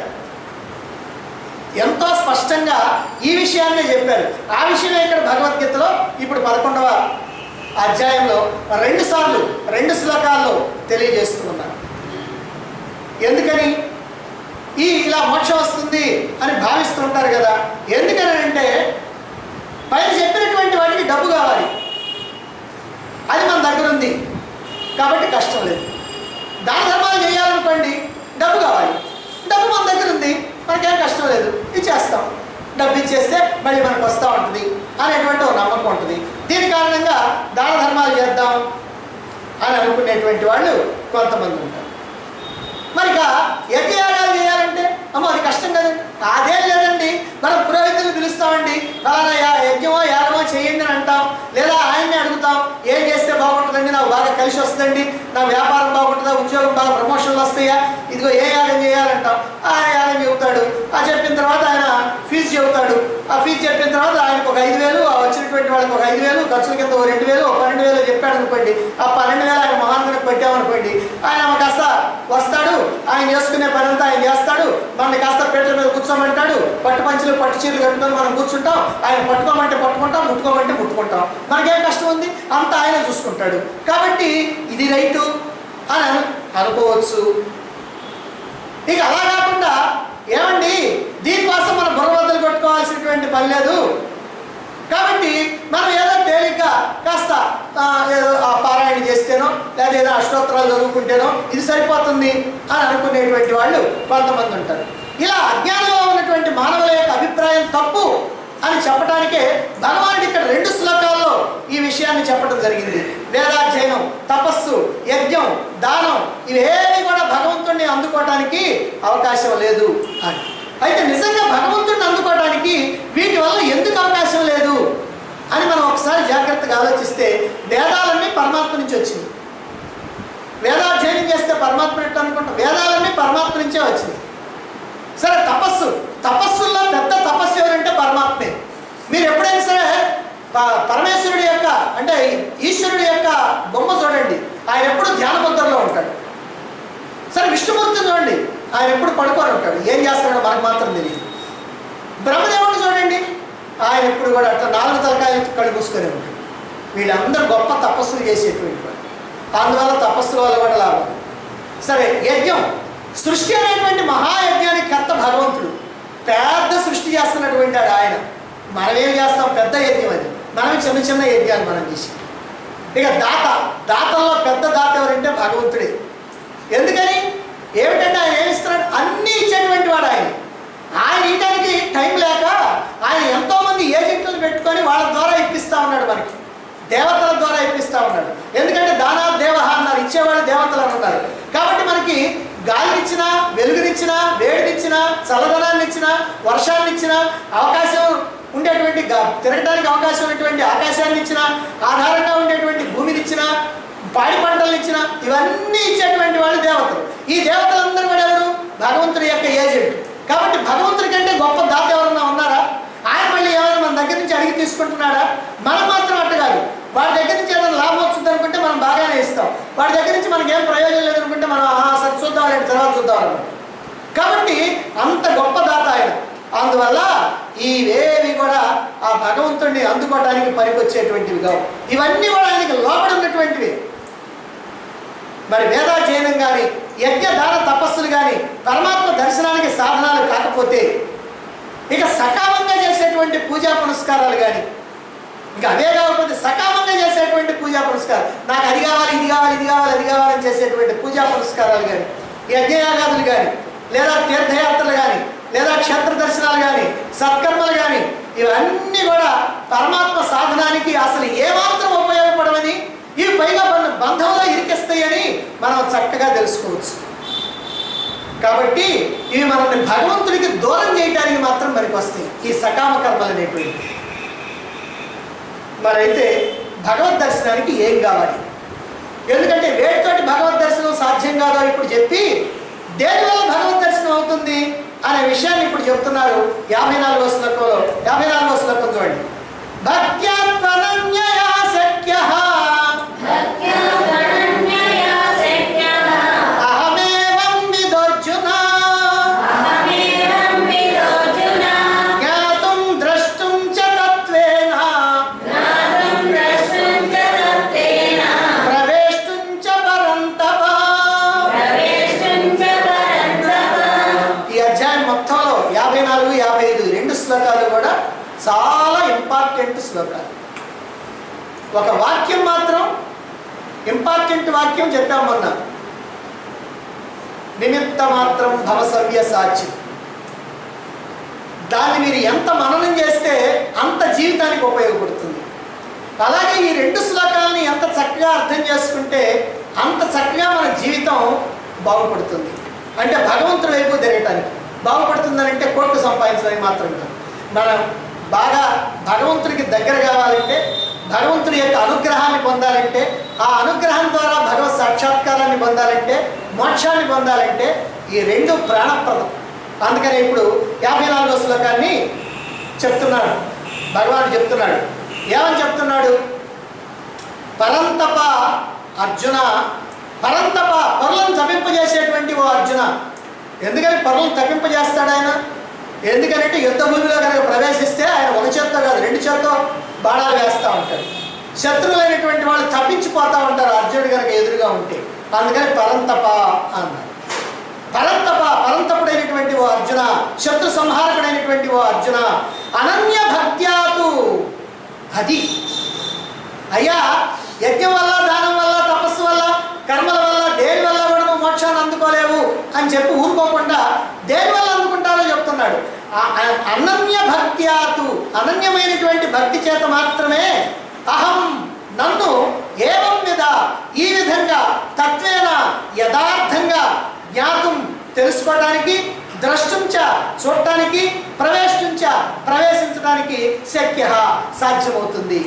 ఎంతో స్పష్టంగా ఈ విషయాన్నే చెప్పారు. ఆ విషయమే ఇక్కడ భగవద్గీతలో ఇప్పుడు 11వ అధ్యాయంలో 2 సార్లు 2 శ్లోకాల్లో తెలియజేస్తూ ఉన్నారు. ఎందుకని ఇలా మోక్షం వస్తుంది అని భావిస్తూ ఉంటారు కదా, ఎందుకని అంటే పైన చెప్పినటువంటి వాటికి డబ్బు కావాలి, అది మన దగ్గర ఉంది కాబట్టి కష్టం లేదు. దాన ధర్మాలు చేయాలనుకోండి, డబ్బు కావాలి, డబ్బు మన దగ్గర ఉంది, మనకేం కష్టం లేదు, ఇచ్చేస్తాం, డబ్బు ఇచ్చేస్తే మళ్ళీ మనకు వస్తూ ఉంటుంది అనేటువంటి ఒక నమ్మకం ఉంటుంది. దీని కారణంగా దాన ధర్మాలు చేద్దాం అని అనుకునేటువంటి వాళ్ళు కొంతమంది ఉంటారు. మరిక యజ్ఞయాగాలు చేయాలంటే అమ్మో అది కష్టం కదండి, అదేం లేదండి, మనం పురోహితులు పిలుస్తామండి, ఫలానా యజ్ఞమో యాగమో చేయండి అని అంటాం, లేదా ఆయన్ని అడుగుతాం ఏం చేస్తే బాగుంటుందండి, నాకు బాగా కలిసి వస్తుందండి, నా వ్యాపారం బాగుంటుందా, ఉద్యోగం బాగా ప్రమోషన్లు వస్తాయా, ఇదిగో ఏ యాగం చేయాలంటాం, ఆయన యాగం చెబుతాడు, ఆ చెప్పిన తర్వాత ఆయన ఫీజు చెబుతాడు, ఆ ఫీజు చెప్పిన తర్వాత ఆయనకు ఒక 5000, వచ్చినటువంటి వాళ్ళకి ఒక 5000, ఖర్చుల కింద ఒక 2000, ఒక 12,000 చెప్పాడు అనుకోండి, ఆ 12,000 ఆయన మహానుగుడికి పెట్టామనుకోండి, ఆయన కాస్త వస్తాడు, ఆయన చేసుకునే పని అంతా ఆయన చేస్తాడు, మనని కాస్త పీటల మీద కూర్చోమంటాడు, పట్టు పంచులు పట్టు చీరలు కట్టుకొని మనం కూర్చుంటాం, ఆయన పట్టుకోమంటే పట్టుకుంటాం, ముట్టుకోమంటే ముట్టుకుంటాం, మనకేం కష్టం ఉంది, అంతా ఆయన చూసుకుంటాడు, కాబట్టి ఇది రైటు అని అనుకోవచ్చు. ఇక అలా కాకుండా ఏమండి దీనికోసం మనం బుర్రబద్దలు కొట్టుకోవాల్సినటువంటి పని లేదు, కాబట్టి మనం ఏదో తేలిగ్గా కాస్త ఏదో ఆ పారాయణ చేస్తేనో లేదా ఏదో అష్టోత్తరాలు చదువుకుంటేనో ఇది సరిపోతుంది అని అనుకునేటువంటి వాళ్ళు కొంతమంది ఉంటారు. ఇలా అజ్ఞానంలో ఉన్నటువంటి మానవుల యొక్క అభిప్రాయం తప్పు అని చెప్పడానికే భగవానుడు ఇక్కడ 2 శ్లోకాల్లో ఈ విషయాన్ని చెప్పడం జరిగింది. వేదాధ్యయనం, తపస్సు, యజ్ఞం, దానం ఇవేవి కూడా భగవంతుడిని అందుకోవటానికి అవకాశం లేదు అని. అయితే నిజంగా భగవంతుడిని అందుకోవడానికి వీటి వల్ల ఎందుకు అవకాశం లేదు అని మనం ఒకసారి జాగ్రత్తగా ఆలోచిస్తే, వేదాలన్నీ పరమాత్మ నుంచి వచ్చింది. వేదాధ్యయనం చేస్తే పరమాత్మ ఎట్లా అనుకుంటాం, వేదాలన్నీ పరమాత్మ నుంచే వచ్చింది. సరే తపస్సుల్లో పెద్ద తపస్సు ఎవరంటే పరమాత్మే. మీరు ఎప్పుడైనా సరే పరమేశ్వరుడి యొక్క అంటే ఈశ్వరుడి యొక్క బొమ్మ చూడండి, ఆయన ఎప్పుడు ధ్యాన ముద్రలో ఉంటాడు. సరే విష్ణుమూర్తిని చూడండి, ఆయన ఎప్పుడు పడుకొని ఉంటాడు, ఏం చేస్తాడో మనకు మాత్రం తెలియదు. బ్రహ్మదేవుడిని చూడండి, ఆయన ఎప్పుడు కూడా అట్లా 4 తలకాయలు కళ్ళు మూసుకొని ఉంటాడు. వీళ్ళందరూ గొప్ప తపస్సులు చేసేటువంటి వాడు, అందువల్ల తపస్సుల వల్ల కూడా లాభం. సరే యజ్ఞం, సృష్టి అనేటువంటి మహాయజ్ఞానికి కర్త భగవంతుడు, పెద్ద సృష్టి చేస్తున్నటువంటి వాడు ఆయన. మనం ఏం చేస్తాం, పెద్ద యజ్ఞం అది, మనం చిన్న చిన్న యజ్ఞాలు మనం చేసి. ఇక దాతల్లో పెద్ద దాత ఎవరంటే భగవంతుడే. ఎందుకని ఏమిటంటే ఆయన ఏమిస్తున్నాడు, అన్నీ ఇచ్చేటువంటి వాడు ఆయన. ఆయన ఇయడానికి టైం లేక ఆయన ఎంతోమంది ఏజెంట్లను పెట్టుకొని వాళ్ళ ద్వారా ఇప్పిస్తూ ఉన్నాడు, మనకి దేవతల ద్వారా ఇప్పిస్తూ ఉన్నాడు. ఎందుకంటే దానా దేవ అన్నారు, ఇచ్చేవాళ్ళు దేవతలు అని ఉన్నారు. కాబట్టి మనకి గాలినిచ్చినా, వెలుగునిచ్చినా, వేడినిచ్చినా, చల్లదనాన్ని ఇచ్చినా, వర్షాన్ని ఇచ్చినా, అవకాశం ఉండేటువంటి తిరగడానికి అవకాశం ఉన్నటువంటి ఆకాశాన్ని ఇచ్చినా, ఆధారంగా ఉండేటువంటి భూమిని ఇచ్చినా, పాడి పంటలను ఇచ్చినా, ఇవన్నీ ఇచ్చేటువంటి వాళ్ళు దేవతలు. ఈ దేవతలందరూ కూడా ఎవరు, భగవంతుడి యొక్క ఏజెంట్. కాబట్టి భగవంతుడి కంటే గొప్ప దాత ఎవరన్నా ఉన్నారా? ఆయన మళ్ళీ ఏమైనా మన దగ్గర నుంచి అడిగి తీసుకుంటున్నాడా? మనం మాత్రం అట్ట కాదు, వాడి దగ్గర నుంచి ఏదైనా లాభం వస్తుంది అనుకుంటే మనం బాగానే ఇస్తాం, వాడి దగ్గర నుంచి మనకి ఏం ప్రయోజనం లేదనుకుంటే మనం సరే చూద్దాం, తర్వాత చూద్దాం అనుకుంటాం. కాబట్టి అంత గొప్ప దాత ఆయన. అందువల్ల ఇవేవి కూడా ఆ భగవంతుడిని అందుకోవడానికి పనికొచ్చేటువంటివి కావు. ఇవన్నీ కూడా ఆయనకి లోపల ఉన్నటువంటివి. మరి వేదాధ్యయనం కానీ, యజ్ఞ దాన తపస్సులు కానీ పరమాత్మ దర్శనానికి సాధనాలు కాకపోతే, ఇక సకామంగా చేసేటువంటి పూజా పునస్కారాలు కానీ, ఇంకా అవే కాకపోతే సకామంగా చేసేటువంటి పూజా పునస్కారాలు, నాకు అది కావాలి, ఇది కావాలి, ఇది కావాలి, అది కావాలని చేసేటువంటి పూజా పునస్కారాలు కానీ, యజ్ఞయాగాదులు కానీ, లేదా తీర్థయాత్రలు కానీ, లేదా క్షేత్ర దర్శనాలు కానీ, సత్కర్మలు కానీ, ఇవన్నీ కూడా పరమాత్మ సాధనానికి అసలు ఏమాత్రం ఉపయోగపడవని, ఇవి పైగా బంధంలో ఇరికిస్తాయని మనం చక్కగా తెలుసుకోవచ్చు. కాబట్టి ఇవి మనల్ని భగవంతుడికి దూరం చేయడానికి మాత్రం పనికొస్తాయి ఈ సకామ కర్మలు అనేటువంటి. మరైతే భగవద్ దర్శనానికి ఏం కావాలి? ఎందుకంటే వేటితోటి భగవద్ దర్శనం సాధ్యం కాదో ఇప్పుడు చెప్పి, దేనివల్ల భగవద్ దర్శనం అవుతుంది అనే విషయాన్ని ఇప్పుడు చెప్తున్నారు 54వ శ్లోకంలో. 54వ శ్లోకం చూడండి. భక్త్యాత్మనన్యయా శక్యః అహమేవం విదోర్జున జ్ఞాతుం ద్రష్టుం చ తత్వేన ప్రవేష్టుం చ పరంతప. ఈ అధ్యాయం మొత్తంలో 54, 55 రెండు శ్లోకాలు కూడా చాలా ఇంపార్టెంట్ శ్లోకాలు. ఒక వాక్యం మాత్రం ఇంపార్టెంట్ వాక్యం చెప్పాం మొన్న, నిమిత్త మాత్రం భవసవ్య సాక్షి. దాన్ని మీరు ఎంత మననం చేస్తే అంత జీవితానికి ఉపయోగపడుతుంది. అలాగే ఈ రెండు శ్లోకాలని ఎంత చక్కగా అర్థం చేసుకుంటే అంత చక్కగా మన జీవితం బాగుపడుతుంది. అంటే భగవంతుడి వైపు తిరగటానికి బాగుపడుతుందని అంటే కోట్లు సంపాదించడానికి మాత్రం కాదు. మనం బాగా భగవంతుడికి దగ్గర కావాలంటే, భగవంతుడి యొక్క అనుగ్రహాన్ని పొందాలంటే, ఆ అనుగ్రహం ద్వారా భగవత్ సాక్షాత్కారాన్ని పొందాలంటే, మోక్షాన్ని పొందాలంటే ఈ రెండు ప్రాణప్రదం. అందుకని ఇప్పుడు 54వ శ్లోకాన్ని చెప్తున్నాడు, భగవానుడు చెప్తున్నాడు. ఏమని చెప్తున్నాడు? పరంతప అర్జున, పరంతప పరులను తప్పింపజేసేటువంటి ఓ అర్జున. ఎందుకని పరులను తప్పింపజేస్తాడు ఆయన? ఎందుకంటే యుద్ధ భూమిలో కనుక ప్రవేశిస్తే ఆయన ఒక చేత్తో కాదు రెండు చేత్తో బాణాలు వేస్తూ ఉంటాడు. శత్రువులైనటువంటి వాళ్ళు తప్పించిపోతూ ఉంటారు అర్జునుడు కనుక ఎదురుగా ఉంటే. అందుకని పరంతప అన్నారు. పరంతప పరంతపుడైనటువంటి ఓ అర్జున, శత్రు సంహారకుడైనటువంటి ఓ అర్జున, అనన్య భక్త్యాతు. అది అయ్యా, యజ్ఞం వల్ల, దానం వల్ల, తపస్సు వల్ల, కర్మల వల్ల, దేని వల్ల కూడా నువ్వు మోక్షాన్ని అందుకోలేవు అని చెప్పి ఊరుకోకుండా దేని వల్ల అందుకుంటారో చెప్తున్నాడు. అనన్య భక్త్యాతు, అనన్యమైనటువంటి భక్తి చేత మాత్రమే, అహం నన్ను, ఏవం విధ ఈ విధంగా, తత్వేన యథార్థంగా, జ్ఞాతం తెలుసుకోవడానికి, ద్రష్టుంచ చూడటానికి, ప్రవేశించ ప్రవేశించడానికి శక్య సాధ్యమవుతుంది.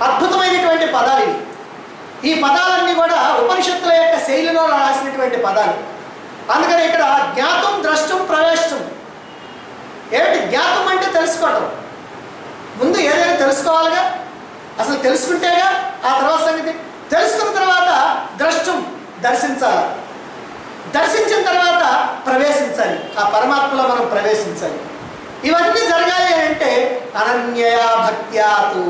అద్భుతమైనటువంటి పదాలు ఇవి. ఈ పదాలన్నీ కూడా ఉపనిషత్తుల యొక్క శైలిలో రాసినటువంటి పదాలు. అందుకని ఇక్కడ జ్ఞాతం, ద్రష్టం, ప్రవేశం. ఏమిటి జ్ఞాతం అంటే? తెలుసుకోవటం. ముందు ఏదైనా తెలుసుకోవాలిగా, అసలు తెలుసుకుంటేగా ఆ తర్వాత సంగతి. తెలుసుకున్న తర్వాత ద్రష్టం దర్శించాలి, దర్శించిన తర్వాత ప్రవేశించాలి, ఆ పరమాత్మలో మనం ప్రవేశించాలి. ఇవన్నీ జరగాలి అంటే అనన్యయా భక్త్యాతు,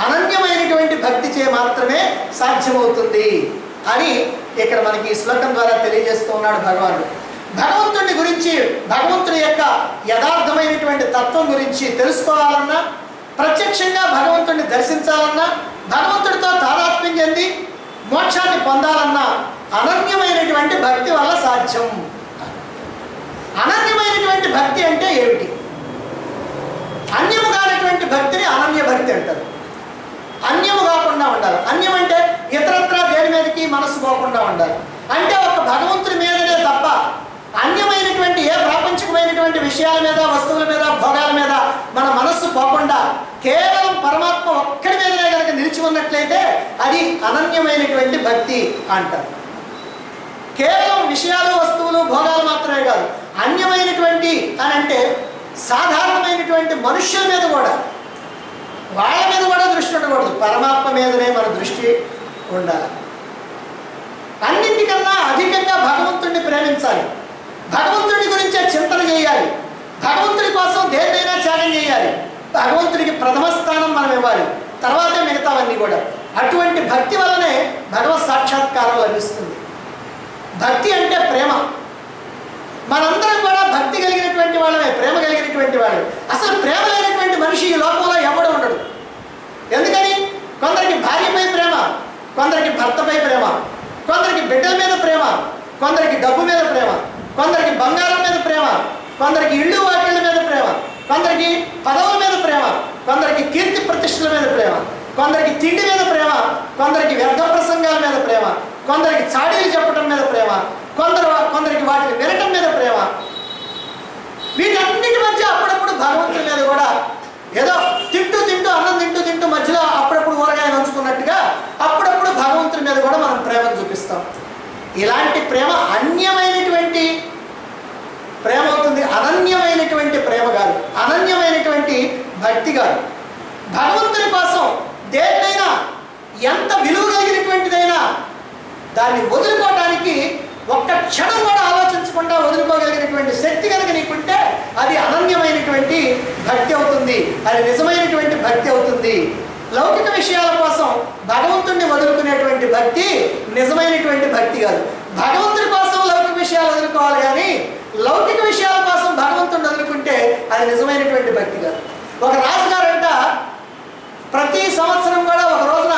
అనన్యమైనటువంటి భక్తి చే మాత్రమే సాధ్యమవుతుంది అని ఇక్కడ మనకి ఈ శ్లోకం ద్వారా తెలియజేస్తూ ఉన్నాడు భగవానుడు. భగవంతుడి గురించి, భగవంతుడి యొక్క యథార్థమైనటువంటి తత్వం గురించి తెలుసుకోవాలన్నా, ప్రత్యక్షంగా భగవంతుడిని దర్శించాలన్నా, భగవంతుడితో తాదాత్మ్యం చెంది మోక్షాన్ని పొందాలన్నా అనన్యమైనటువంటి భక్తి వల్ల సాధ్యం. అనన్యమైనటువంటి భక్తి అంటే ఏమిటి? అన్యము కానటువంటి భక్తిని అనన్య భక్తి అంటారు. అన్యము కాకుండా ఉండాలి. అన్యం అంటే ఇతరత్రా దేని మీదకి మనసు పోకుండా ఉండాలి. అంటే ఒక భగవంతుడి మీదనే తప్ప అన్యమైనటువంటి ఏ ప్రాపంచికమైనటువంటి విషయాల మీద, వస్తువుల మీద, భోగాల మీద మన మనస్సు పోకుండా కేవలం పరమాత్మ ఒక్కడి మీదనే కనుక నిలిచి ఉన్నట్లయితే అది అనన్యమైనటువంటి భక్తి అంటారు. కేవలం విషయాలు, వస్తువులు, భోగాలు మాత్రమే కాదు, అన్యమైనటువంటి అని అంటే సాధారణమైనటువంటి మనుష్యుల మీద కూడా, వాళ్ళ మీద కూడా దృష్టి ఉండకూడదు. పరమాత్మ మీదనే మన దృష్టి ఉండాలి. అన్నింటికన్నా అధికంగా భగవంతుడిని ప్రేమించాలి. భగవంతుడి గురించే చింతన చేయాలి, భగవంతుడి కోసం దేన్నైనా త్యాగం చేయాలి, భగవంతుడికి ప్రథమ స్థానం మనం ఇవ్వాలి, తర్వాతే మిగతావన్నీ కూడా. అటువంటి భక్తి వల్లనే భగవత్ సాక్షాత్కారం లభిస్తుంది. భక్తి అంటే ప్రేమ. మనందరం కూడా భక్తి కలిగినటువంటి వాళ్ళమే, ప్రేమ కలిగినటువంటి వాళ్ళే. అసలు ప్రేమ లేనటువంటి మనిషి ఈ లోకంలో ఎవడు ఉండడు. ఎందుకని? కొందరికి భార్యపై ప్రేమ, కొందరికి భర్తపై ప్రేమ, కొందరికి బిడ్డల మీద ప్రేమ, కొందరికి డబ్బు మీద ప్రేమ, కొందరికి బంగారం మీద ప్రేమ, కొందరికి ఇళ్ళు వాకిళ్ళ మీద ప్రేమ, కొందరికి పదవుల మీద ప్రేమ, కొందరికి కీర్తి ప్రతిష్టల మీద ప్రేమ, కొందరికి తిండి మీద ప్రేమ, కొందరికి వ్యర్థ ప్రసంగాల మీద ప్రేమ, కొందరికి చాడీలు చెప్పడం మీద ప్రేమ, కొందరికి వాటిని వినటం మీద ప్రేమ. వీటన్నిటి మధ్య అప్పుడప్పుడు భగవంతుడి మీద కూడా ఏదో తింటూ అన్నం తింటూ మధ్యలో అప్పుడప్పుడు ఊరగాయ నంచుకున్నట్టుగా అప్పుడప్పుడు భగవంతుడి మీద కూడా మనం ప్రేమను చూపిస్తాం. ఇలాంటి ప్రేమ అన్యమైనటువంటి ప్రేమ అవుతుంది, అనన్యమైనటువంటి ప్రేమ కాదు, అనన్యమైనటువంటి భక్తి కాదు. భగవంతుని కోసం దేన్నైనా ఎంత విలువ కలిగినటువంటిదైనా దాన్ని వదులుకోవడానికి ఒక్క క్షణం కూడా ఆలోచించకుండా వదులుకోగలిగినటువంటి శక్తి కనుక నీకుంటే అది అనన్యమైనటువంటి భక్తి అవుతుంది, అది నిజమైనటువంటి భక్తి అవుతుంది. లౌకిక విషయాల కోసం భగవంతుడిని వదులుకునేటువంటి భక్తి నిజమైనటువంటి భక్తి కాదు. భగవంతుడి కోసం లౌకిక విషయాలు వదులుకోవాలి, కానీ లౌకిక విషయాల కోసం భగవంతుడిని వదులుకుంటే అది నిజమైనటువంటి భక్తి కాదు. ఒక రాజుగారంట ప్రతి సంవత్సరం కూడా ఒక రోజున,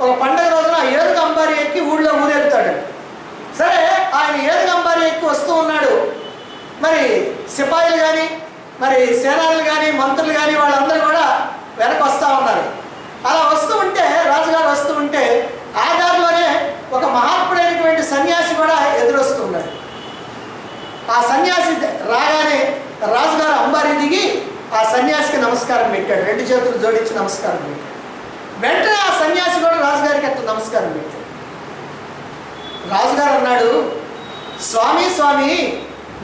ఒక పండగ రోజున ఏనుగు అంబారి ఎక్కి ఊళ్ళో ఊరేగుతాడు. సరే, ఆయన ఏనుగు అంబారి ఎక్కి వస్తూ ఉన్నాడు. మరి సిపాయిలు కానీ, మరి సేనాలు కానీ, మంత్రులు కానీ వాళ్ళందరూ కూడా వెనక వస్తూ ఉన్నారు. అలా వస్తూ ఉంటే, రాజుగారు వస్తూ ఉంటే ఆ దారిలోనే ఒక మహాత్ముడైనటువంటి సన్యాసి కూడా ఎదురొస్తున్నాడు. ఆ సన్యాసి రాగానే రాజుగారు అంబారి దిగి ఆ సన్యాసికి నమస్కారం పెట్టాడు, 2 చేతులు జోడించి నమస్కారం పెట్టాడు. వెంటనే ఆ సన్యాసి కూడా రాజుగారికి అట్లా నమస్కారం పెట్టాడు. రాజుగారు అన్నాడు, స్వామి స్వామి,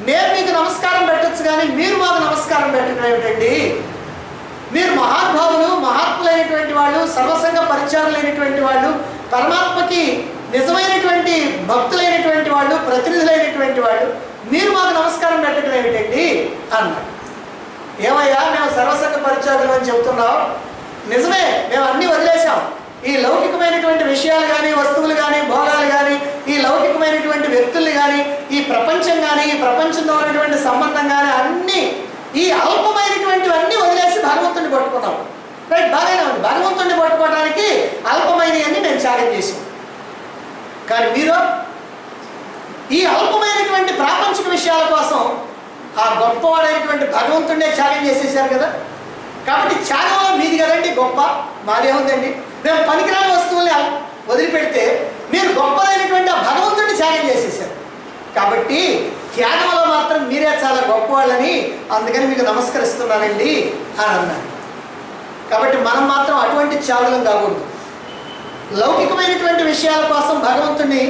నేను మీకు నమస్కారం పెట్టచ్చు, కానీ మీరు మాకు నమస్కారం పెట్టడం ఏమిటండి? మీరు మహానుభావులు, మహాత్ములైనటువంటి వాళ్ళు, సర్వసంగ పరిచారులైనటువంటి వాళ్ళు, పరమాత్మకి నిజమైనటువంటి భక్తులైనటువంటి వాళ్ళు, ప్రతినిధులైనటువంటి వాళ్ళు, మీరు మాకు నమస్కారం పెట్టడం ఏమిటండి అన్నాడు. ఏమయ్యా, మేము సర్వసంగ పరిచారులు అని చెప్తున్నావు, నిజమే, మేము అన్నీ వదిలేసాం. ఈ లౌకికమైనటువంటి విషయాలు కానీ, వస్తువులు కానీ, భోగాలు కానీ, ఈ లౌకికమైనటువంటి వ్యక్తుల్ని కానీ, ఈ ప్రపంచం కానీ, ఈ ప్రపంచంలో ఉన్నటువంటి సంబంధం కానీ, అన్నీ ఈ అల్పమైనటువంటివన్నీ వదిలేసి భగవంతుడిని పట్టుకున్నాం. రైట్, బాగానే ఉంది. భగవంతుడిని పట్టుకోవడానికి అల్పమైనవన్నీ మేము త్యాగం చేసాం. కానీ మీరు ఈ అల్పమైనటువంటి ప్రాపంచిక విషయాల కోసం ఆ గొప్పవాడైనటువంటి భగవంతుడినే త్యాగం చేసేసారు కదా. కాబట్టి త్యాగంలో మీది కదండి గొప్ప, మాదేముందండి? మేము పనికిరాని వస్తువుల్ని వదిలిపెడితే మీరు గొప్పదైనటువంటి ఆ భగవంతుడిని త్యాగం చేసేసారు. కాబట్టి త్యాగంలో మాత్రం మీరే చాలా గొప్పవాళ్ళని, అందుకని మీకు నమస్కరిస్తున్నానండి అని అన్నారు. కాబట్టి మనం మాత్రం అటువంటి త్యాగులం కాకూడదు. లౌకికమైనటువంటి విషయాల కోసం భగవంతుడిని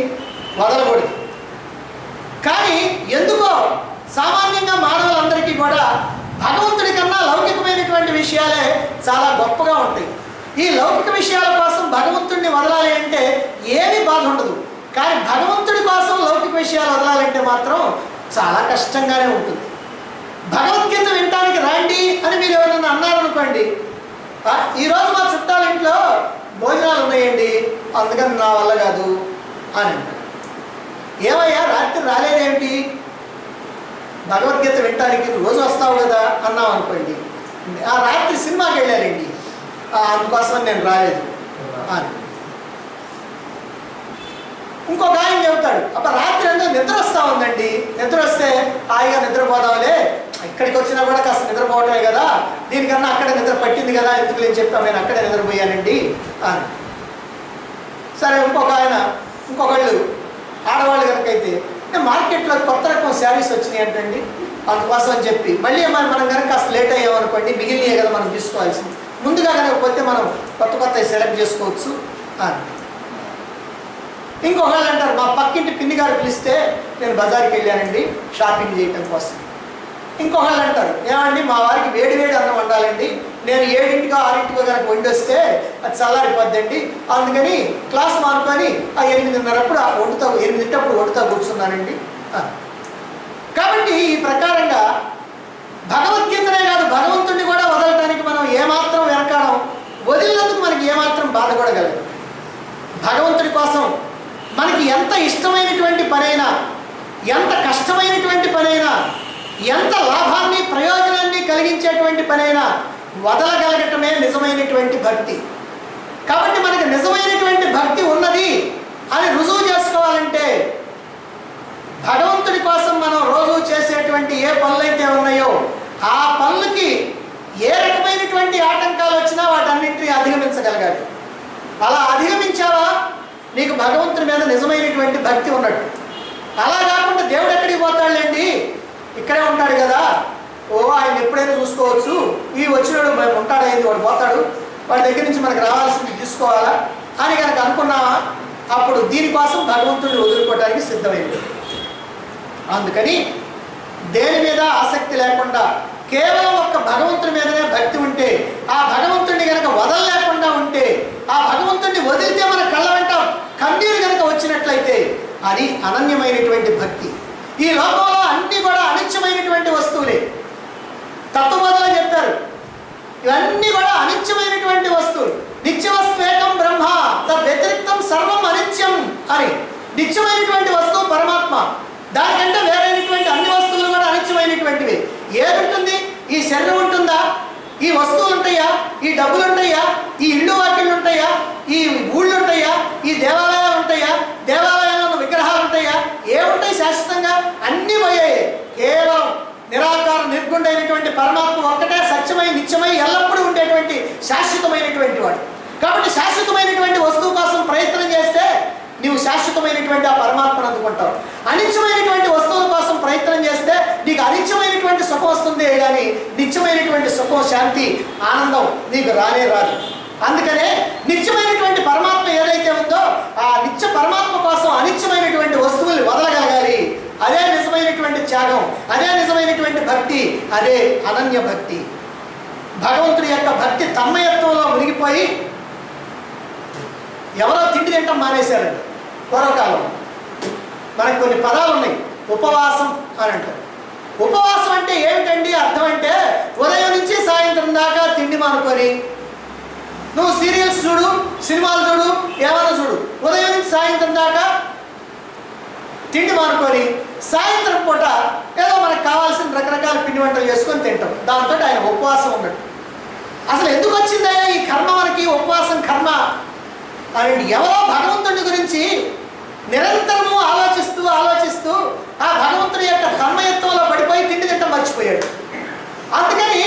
వదలకూడదు. కానీ ఎందుకో సామాన్యంగా మానవులందరికీ కూడా భగవంతుడి కన్నా లౌకికమైనటువంటి విషయాలే చాలా గొప్పగా ఉంటాయి. ఈ లౌకిక విషయాల కోసం భగవంతుడిని వదలాలి అంటే ఏమీ బాధ ఉండదు. కానీ భగవంతుడి కోసం లౌకిక విషయాలు వదలాలంటే మాత్రం చాలా కష్టంగానే ఉంటుంది. భగవద్గీత వినటానికి రండి అని మీరు ఎవరైనా అన్నారనుకోండి, ఈరోజు మా చుట్టాల ఇంట్లో భోజనాలు ఉన్నాయండి, అందుకని నా వల్ల కాదు అని అంటారు. ఏమయ్యా, రాత్రి రాలేదేమిటి? భగవద్గీత వినటానికి రోజు వస్తావు కదా అన్నాం అనుకోండి, ఆ రాత్రి సినిమాకి వెళ్ళారండి, అందుకోసం నేను రాలేదు అని. ఇంకొక ఆయన చెబుతాడు, అబ్బా రాత్రి ఎందుకు నిద్ర వస్తూ ఉందండి, నిద్ర వస్తే హాయిగా నిద్రపోదాంలే, ఇక్కడికి వచ్చినా కూడా కాస్త నిద్రపోవటమే కదా, దీనికన్నా అక్కడే నిద్ర పట్టింది కదా, ఎందుకు నేను చెప్పాను, నేను అక్కడే నిద్రపోయానండి అని. సరే, ఇంకొకళ్ళు ఆడవాళ్ళు కనుకైతే మార్కెట్లో కొత్త రకం శారీస్ వచ్చినాయి అంటండి, అందుకోసం అని చెప్పి మళ్ళీ మనం కనుక కాస్త లేట్ అయ్యామనుకోండి, మిగిలినయే కదా మనం తీసుకోవాల్సింది, ముందుగా కనుకపోతే మనం కొత్త సెలెక్ట్ చేసుకోవచ్చు అని. ఇంకొకళ్ళు అంటారు, మా పక్కింటి పిన్ని గారు పిలిస్తే నేను బజార్కి వెళ్ళానండి షాపింగ్ చేయటం కోసం. ఇంకొకళ్ళు అంటారు, ఏమండి మా వారికి వేడి అన్నం వండాలండి, నేను 7 6 కనుక వండి వస్తే అది చల్లారిపోద్దండి, అందుకని క్లాస్ మానుకొని ఆ 8:30 వండుతా కూర్చున్నానండి. కాబట్టి ఈ ప్రకారంగా భగవద్గీతనే కాదు, భగవంతుడిని కూడా వదలటానికి మనం ఏమాత్రం వెనకాడం, వదిలినందుకు మనకి ఏమాత్రం బాధ కూడా కలగదు. భగవంతుడి కోసం మనకి ఎంత ఇష్టమైనటువంటి పనైనా, ఎంత కష్టమైనటువంటి పనైనా, ఎంత లాభాన్ని ప్రయోజనాన్ని కలిగించేటువంటి పనైనా వదలగలగటమే నిజమైనటువంటి భక్తి. కాబట్టి మనకి నిజమైనటువంటి భక్తి ఉన్నది అని రుజువు చేసుకోవాలంటే భగవంతుడి కోసం మనం రోజు చేసేటువంటి ఏ పనులైతే ఉన్నాయో ఆ పనులకి ఏ రకమైనటువంటి ఆటంకాలు వచ్చినా వాటన్నింటినీ అధిగమించగలగాలి. అలా అధిగమించావా నీకు భగవంతుడి మీద నిజమైనటువంటి భక్తి ఉన్నట్టు. అలా కాకుండా దేవుడు ఎక్కడికి పోతాడులేండి, ఇక్కడే ఉంటాడు కదా, ఓ ఆయన ఎప్పుడైనా చూసుకోవచ్చు, ఈ వచ్చినాడు మేము ఉంటాడైంది, వాడు పోతాడు, వాడి దగ్గర నుంచి మనకు రావాల్సింది తీసుకోవాలా అని కనుక అనుకున్నావా, అప్పుడు దీనికోసం భగవంతుడిని వదులుకోవడానికి సిద్ధమైనది. అందుకని దేని మీద ఆసక్తి లేకుండా కేవలం ఒక్క భగవంతుడి మీదనే భక్తి ఉంటే, ఆ భగవంతుడిని కనుక వదలలేకుండా ఉంటే, ఆ భగవంతుడిని వదిలితే మన కళ్ళ వెంట కన్నీరు కనుక వచ్చినట్లయితే అది అనన్యమైనటువంటి భక్తి. ఈ లోకంలో అన్నీ కూడా అనిత్యమైనటువంటి వస్తువులే. తత్వబోధలో చెప్పారు, ఇవన్నీ కూడా అనిత్యమైనటువంటి వస్తువులు. నిత్యవస్త్వేకం బ్రహ్మ తద్ వ్యతిరిక్తం సర్వం అనిత్యం అని. నిత్యమైనటువంటి వస్తువు పరమాత్మ, దానికంటే వేరైనటువంటి అన్ని వస్తువులు కూడా అనిత్యమైనటువంటివి. ఏది ఉంటుంది? ఈ శరీరం ఉంటుందా? ఈ వస్తువులు ఉంటాయా? ఈ డబ్బులు ఉంటాయా? ఈ ఇళ్ళు వాకిళ్ళు ఉంటాయా? ఈ ఊళ్ళు ఉంటాయా? ఈ దేవాలయాలు ఉంటాయా? దేవాలయంలో ఉన్న విగ్రహాలు ఉంటాయా? ఏముంటాయి శాశ్వతంగా? అన్నీ పోయాయి. కేవలం నిరాకార నిర్గుండైనటువంటి పరమాత్మ ఒక్కటే సత్యమై నిత్యమై ఎల్లప్పుడూ ఉండేటువంటి శాశ్వతమైనటువంటి వాడు. కాబట్టి శాశ్వతమైనటువంటి వస్తువు కోసం ప్రయత్నం చేస్తే నీవు శాశ్వతమైనటువంటి ఆ పరమాత్మను అందుకుంటావు. అనిత్యమైనటువంటి వస్తువుల కోసం ప్రయత్నం చేస్తే నీకు అనిత్యమైనటువంటి సుఖం వస్తుంది కానీ నిత్యమైనటువంటి సుఖం, శాంతి, ఆనందం నీకు రానే రాదు. అందుకనే నిత్యమైనటువంటి పరమాత్మ ఏదైతే ఉందో ఆ నిత్య పరమాత్మ కోసం అనిత్యమైనటువంటి వస్తువుల్ని వదలగలగాలి. అదే నిజమైనటువంటి త్యాగం, అదే నిజమైనటువంటి భక్తి, అదే అనన్య భక్తి. భగవంతుడి యొక్క భక్తి తన్మయత్వంలో మునిగిపోయి ఎవరో తిండి తింటాం మానేశారండి. పూర్వకాలం మనకు కొన్ని పదాలు ఉన్నాయి. ఉపవాసం అని అంటారు. ఉపవాసం అంటే ఏమిటండి అర్థం? అంటే ఉదయం నుంచి సాయంత్రం దాకా తిండి మానుకొని నువ్వు సీరియల్స్ చూడు, సినిమాలు చూడు, ఏమైనా చూడు, ఉదయం నుంచి సాయంత్రం దాకా తిండి మానుకొని సాయంత్రం పూట ఏదో మనకు కావాల్సిన రకరకాల పిండి వంటలు చేసుకొని తింటాం. దాంతో ఆయన ఉపవాసం ఉన్నట్టు. అసలు ఎందుకు వచ్చిందయ్యా ఈ కర్మ మనకి, ఉపవాసం కర్మ అని? ఎవరో భగవంతుడి గురించి నిరంతరము ఆలోచిస్తూ ఆ భగవంతుడి యొక్క కర్మయత్వంలో పడిపోయి తిండి తింటాం మర్చిపోయాడు. అందుకని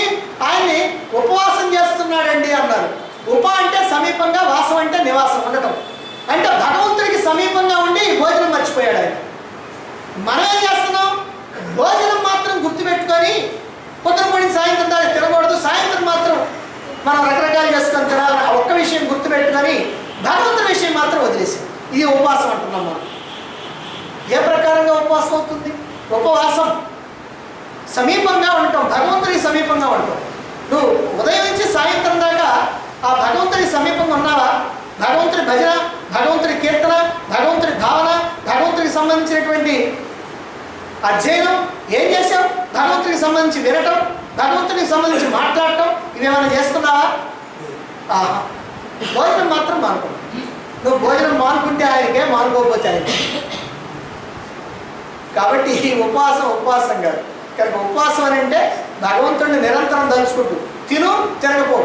ఆయన్ని ఉపవాసం చేస్తున్నాడండి అన్నారు. ఉప అంటే సమీపంగా, వాసం అంటే నివాసం ఉండటం. అంటే భగవంతుడికి సమీపంగా ఉండి భోజనం మర్చిపోయాడు ఆయన. మనం ఏం చేస్తున్నాం? భోజనం మాత్రం గుర్తుపెట్టుకొని పొద్దున సాయంత్రం దాకా తినకూడదు, సాయంత్రం మాత్రం మనం రకరకాలు చేసుకొని తినాలని ఆ ఒక్క విషయం గుర్తుపెట్టుకొని భగవంతుడి విషయం మాత్రం వదిలేసాం. ఇది ఉపవాసం అంటున్నాం మనం. ఏ ప్రకారంగా ఉపవాసం అవుతుంది? ఉపవాసం సమీపంగా ఉండటం, భగవంతుడికి సమీపంగా ఉండటం. నువ్వు ఉదయం నుంచి సాయంత్రం దాకా ఆ భగవంతుడికి సమీపంగా ఉన్నావా? భగవంతుడి భజన, భగవంతుడి కీర్తన, భగవంతుడి భావన, భగవంతుడికి సంబంధించినటువంటి అధ్యయనం ఏం చేసావు? భగవంతుడికి సంబంధించి వినటం, భగవంతుడికి సంబంధించి మాట్లాడటం, ఇవేమైనా చేస్తున్నావా? భోజనం మాత్రం మానుకో. నువ్వు భోజనం మానుకుంటే ఆయనకే, మానుకోకపోతే ఆయనకే. కాబట్టి ఈ ఉపవాసం కాదు. కనుక ఉపవాసం అని అంటే భగవంతుడిని నిరంతరం తలుచుకుంటూ తిను, తినకపో.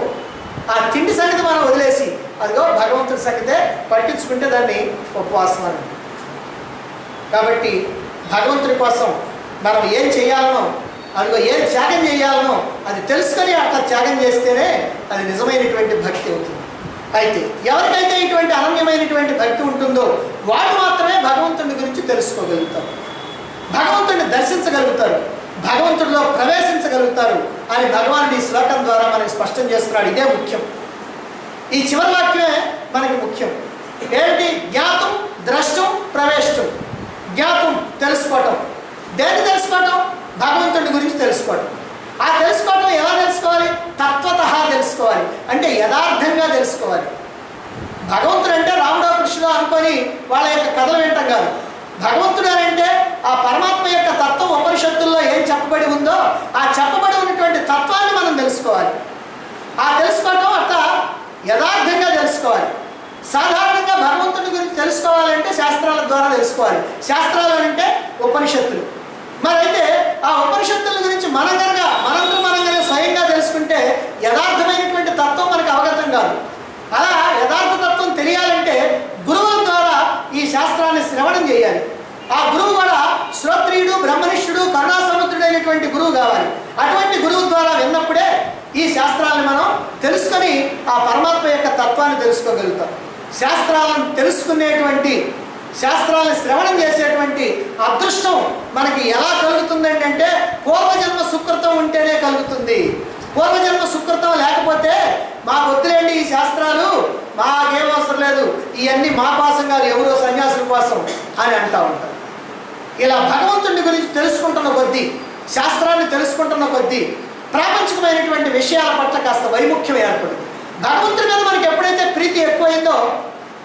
ఆ తిండి సంగతి మనం వదిలేసి అదిగో భగవంతుడి సంగతే పట్టించుకుంటే దాన్ని ఉపవాసం అని. కాబట్టి భగవంతుడి కోసం మనం ఏం చేయాలనో, అదిగో ఏం త్యాగం చేయాలనో అది తెలుసుకొని అట్లా త్యాగం చేస్తేనే అది నిజమైనటువంటి భక్తి అవుతుంది. అయితే ఎవరికైతే ఇటువంటి అనన్యమైనటువంటి భక్తి ఉంటుందో వాడు మాత్రమే భగవంతుడి గురించి తెలుసుకోగలుగుతారు, భగవంతుడిని దర్శించగలుగుతారు, భగవంతుడిలో ప్రవేశించగలుగుతారు అని భగవానుడు ఈ శ్లోకం ద్వారా మనకి స్పష్టం చేస్తున్నాడు. ఇదే ముఖ్యం. ఈ చివరి వాక్యమే మనకి ముఖ్యం. ఏంటి? జ్ఞాతం, ద్రష్టం, ప్రవేశం. జ్ఞాతం తెలుసుకోవటం. దేన్ని తెలుసుకోవటం? భగవంతుడి గురించి తెలుసుకోవటం. ఆ తెలుసుకోవటం ఎలా తెలుసుకోవాలి? తత్వతః తెలుసుకోవాలి. అంటే యథార్థంగా తెలుసుకోవాలి. భగవంతుడు అంటే రాముడో కృష్ణుడో అనుకొని వాళ్ళ యొక్క కథలు వింటాం కాదు. భగవంతుడు అని అంటే ఆ పరమాత్మ యొక్క తత్వం ఉపనిషత్తు చెప్పబడి ఉందో ఆ చెప్పబడి ఉన్నటువంటి తత్వాన్ని మనం తెలుసుకోవాలి. ఆ తెలుసుకోవటం అట్లా యథార్థంగా తెలుసుకోవాలి. సాధారణంగా భగవంతుడి గురించి తెలుసుకోవాలంటే శాస్త్రాల ద్వారా తెలుసుకోవాలి. శాస్త్రాలు అంటే ఉపనిషత్తులు. మరైతే ఆ ఉపనిషత్తుల గురించి మనంగా స్వయంగా తెలుసుకుంటే యథార్థమైనటువంటి తత్వం మనకు అవగతం కాదు. అలా యథార్థ తత్వం తెలియాలంటే గురువుల ద్వారా ఈ శాస్త్రాన్ని శ్రవణం చేయాలి. ఆ గురువు కూడా శ్రోత్రియుడు, బ్రహ్మనిష్ఠుడు, కరుణాసముద్రుడైనటువంటి గురువు కావాలి. అటువంటి గురువు ద్వారా విన్నప్పుడే ఈ శాస్త్రాలను మనం తెలుసుకొని ఆ పరమాత్మ యొక్క తత్వాన్ని తెలుసుకోగలుగుతాం. శాస్త్రాలను తెలుసుకునేటువంటి, శాస్త్రాలను శ్రవణం చేసేటువంటి అదృష్టం మనకి ఎలా కలుగుతుందండి అంటే పూర్వజన్మ సుకృతం ఉంటేనే కలుగుతుంది. పూర్వజన్మ సుకృతం లేకపోతే మాకు వద్దులేండి ఈ శాస్త్రాలు, మాకేం అవసరం లేదు, ఇవన్నీ మా కోసం కాదు, ఎవరో సన్యాసుల కోసం అని అంటూ ఉంటారు. ఇలా భగవంతుడి గురించి తెలుసుకుంటున్న కొద్దీ, శాస్త్రాన్ని తెలుసుకుంటున్న కొద్దీ ప్రాపంచికమైనటువంటి విషయాల పట్ల కాస్త వైముఖ్యం ఏర్పడింది. భగవంతుడి మీద మనకి ఎప్పుడైతే ప్రీతి ఎక్కువైందో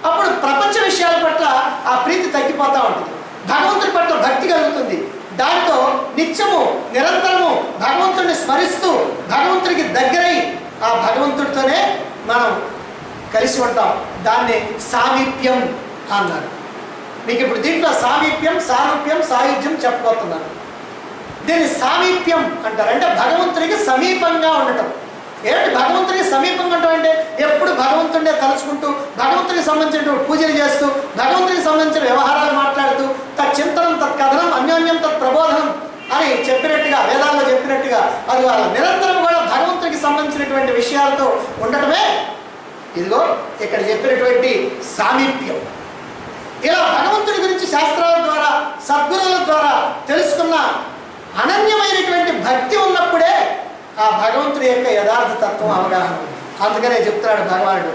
అప్పుడు ప్రపంచ విషయాల పట్ల ఆ ప్రీతి తగ్గిపోతూ ఉంటుంది. భగవంతుడి పట్ల భక్తి కలుగుతుంది. దాంతో నిత్యము నిరంతరము భగవంతుడిని స్మరిస్తూ భగవంతుడికి దగ్గరై ఆ భగవంతుడితోనే మనం కలిసి ఉంటాం. దాన్ని సామీప్యం అన్నారు. మీకు ఇప్పుడు దీంట్లో సామీప్యం, సారూప్యం, సాయుధ్యం చెప్పబోతున్నాను. దీన్ని సామీప్యం అంటారు. అంటే భగవంతుడికి సమీపంగా ఉండటం. ఏమిటి భగవంతుడికి సమీపంగా ఉండటం అంటే ఎప్పుడు భగవంతుడినే తలుచుకుంటూ, భగవంతుడికి సంబంధించిన పూజలు చేస్తూ, భగవంతుడికి సంబంధించిన వ్యవహారాలు మాట్లాడుతూ, తచ్చింతనం తత్కథనం అన్యోన్యం తత్ ప్రబోధనం అని చెప్పినట్టుగా, వేదాల్లో చెప్పినట్టుగా అది వాళ్ళ నిరంతరం కూడా భగవంతుడికి సంబంధించినటువంటి విషయాలతో ఉండటమే ఇదిగో ఇక్కడ చెప్పినటువంటి సామీప్యం. ఇలా భగవంతుడి గురించి శాస్త్రాల ద్వారా, సద్గురువుల ద్వారా తెలుసుకున్న అనన్యమైనటువంటి భక్తి ఉన్నప్పుడే ఆ భగవంతుడి యొక్క యథార్థ తత్వం అవగాహన. అందుకనే చెప్తున్నాడు భగవానుడు,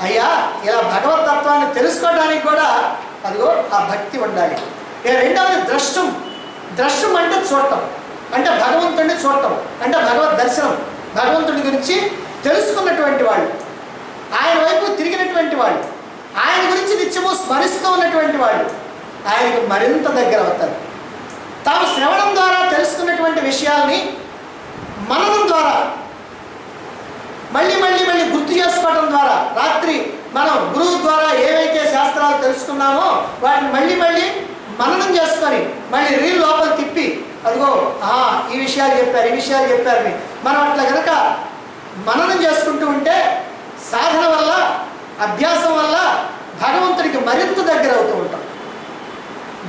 అయ్యా ఇలా భగవతత్వాన్ని తెలుసుకోవడానికి కూడా అదిగో ఆ భక్తి ఉండాలి. రెండవది ద్రష్టం. ద్రష్టం అంటే చూడటం, అంటే భగవంతుడిని చూడటం, అంటే భగవద్ దర్శనం. భగవంతుడి గురించి తెలుసుకున్నటువంటి వాళ్ళు, ఆయన వైపు తిరిగినటువంటి వాళ్ళు, ఆయన గురించి నిత్యము స్మరిస్తూ ఉన్నటువంటి వాళ్ళు ఆయనకు మరింత దగ్గర అవుతారు. తాము శ్రవణం ద్వారా తెలుసుకున్నటువంటి విషయాల్ని మననం ద్వారా మళ్ళీ గుర్తు చేసుకోవడం ద్వారా, రాత్రి మనం గురువు ద్వారా ఏవైతే శాస్త్రాలు తెలుసుకున్నామో వాటిని మళ్ళీ మననం చేసుకొని మళ్ళీ రీల్ లోపల తిప్పి అదిగో ఈ విషయాలు చెప్పారు మనం అట్లా కనుక మననం చేసుకుంటూ ఉంటే సాధన వల్ల, అభ్యాసం వల్ల భగవంతుడికి మరింత దగ్గర అవుతూ ఉంటాం.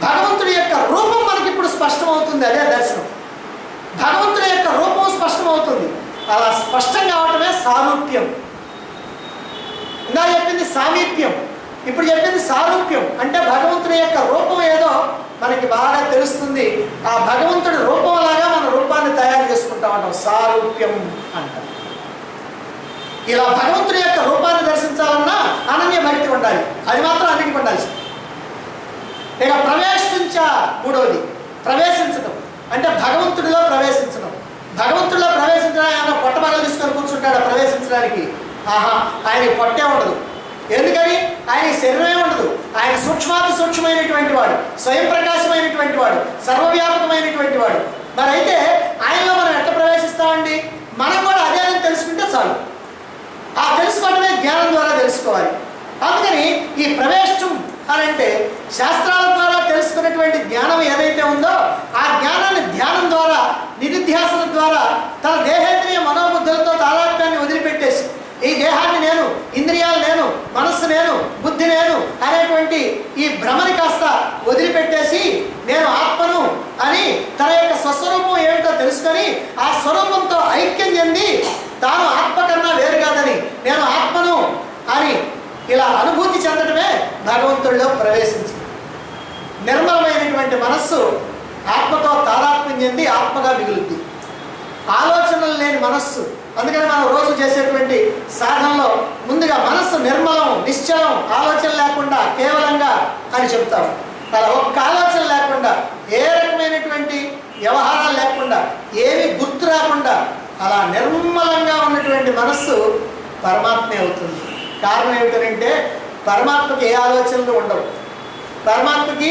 భగవంతుడి యొక్క రూపం మనకి ఇప్పుడు స్పష్టమవుతుంది. అదే దర్శనం. భగవంతుడి యొక్క రూపం స్పష్టమవుతుంది. అలా స్పష్టం కావటమే సారూప్యం. ఇందా చెప్పింది సామీప్యం, ఇప్పుడు చెప్పింది సారూప్యం. అంటే భగవంతుడి యొక్క రూపం ఏదో మనకి బాగా తెలుస్తుంది. ఆ భగవంతుడి రూపంలాగా మన రూపాన్ని తయారు చేసుకుంటా ఉంటాం. సారూప్యం అంటాం. ఇలా భగవంతుడి యొక్క రూపాన్ని దర్శించాలన్నా అనన్య భక్తి ఉండాలి. అది మాత్రం అన్నిటికీ ఉండాలి. ఇక ప్రవేశించ, మూడవది ప్రవేశించడం. అంటే భగవంతుడిలో ప్రవేశించడం. భగవంతుడిలో ప్రవేశించడానికి ఆయన పొట్టబగలు తీసుకొని కూర్చుంటాడు ప్రవేశించడానికి. ఆయనకి పొట్టే ఉండదు. ఎందుకని? ఆయన శరీరమే ఉండదు. ఆయన సూక్ష్మాతి సూక్ష్మమైనటువంటి వాడు, స్వయం ప్రకాశమైనటువంటి వాడు, సర్వవ్యాపకమైనటువంటి వాడు. మరి అయితే ఆయనలో మనం ఎట్లా ప్రవేశిస్తామండి? మనం కూడా అదే అని తెలుసుకుంటే చాలు. ఆ తెలుసుకోవడమే జ్ఞానం ద్వారా తెలుసుకోవాలి. అందుకని ఈ ప్రవేశం అని అంటే శాస్త్రాల ద్వారా తెలుసుకున్నటువంటి జ్ఞానం ఏదైతే ఉందో ఆ జ్ఞానాన్ని ధ్యానం ద్వారా, నిధిధ్యాసన ద్వారా తన దేహేంద్రియ మనోబుద్ధులతో తాదాత్మ్యాన్ని వదిలిపెట్టేసి ఈ దేహాన్ని నేను, ఇంద్రియాలు నేను, మనస్సు నేను, బుద్ధి నేను అనేటువంటి ఈ భ్రమని కాస్త వదిలిపెట్టేసి నేను ఆత్మను అని తన యొక్క స్వస్వరూపం ఏమిటో తెలుసుకొని ఆ స్వరూపంతో ఐక్యం చెంది తాను ఆత్మ కన్నా వేరు కాదని, నేను ఆత్మను అని ఇలా అనుభూతి చెందడమే భగవంతుడిలో ప్రవేశించింది. నిర్మలమైనటువంటి మనస్సు ఆత్మతో తాదాత్మ్యం చెంది ఆత్మగా మిగులుద్ది. ఆలోచనలు లేని మనస్సు. అందుకని మనం రోజు చేసేటువంటి సాధనలో ముందుగా మనస్సు నిర్మలం, నిశ్చలం, ఆలోచన లేకుండా కేవలంగా అని చెప్తాము. అలా ఒక్క ఆలోచన లేకుండా, ఏ రకమైనటువంటి వ్యవహారాలు లేకుండా, ఏమి గుర్తు రాకుండా అలా నిర్మలంగా ఉన్నటువంటి మనస్సు పరమాత్మే అవుతుంది. కారణం ఏమిటంటే పరమాత్మకి ఏ ఆలోచనలు ఉండవు. పరమాత్మకి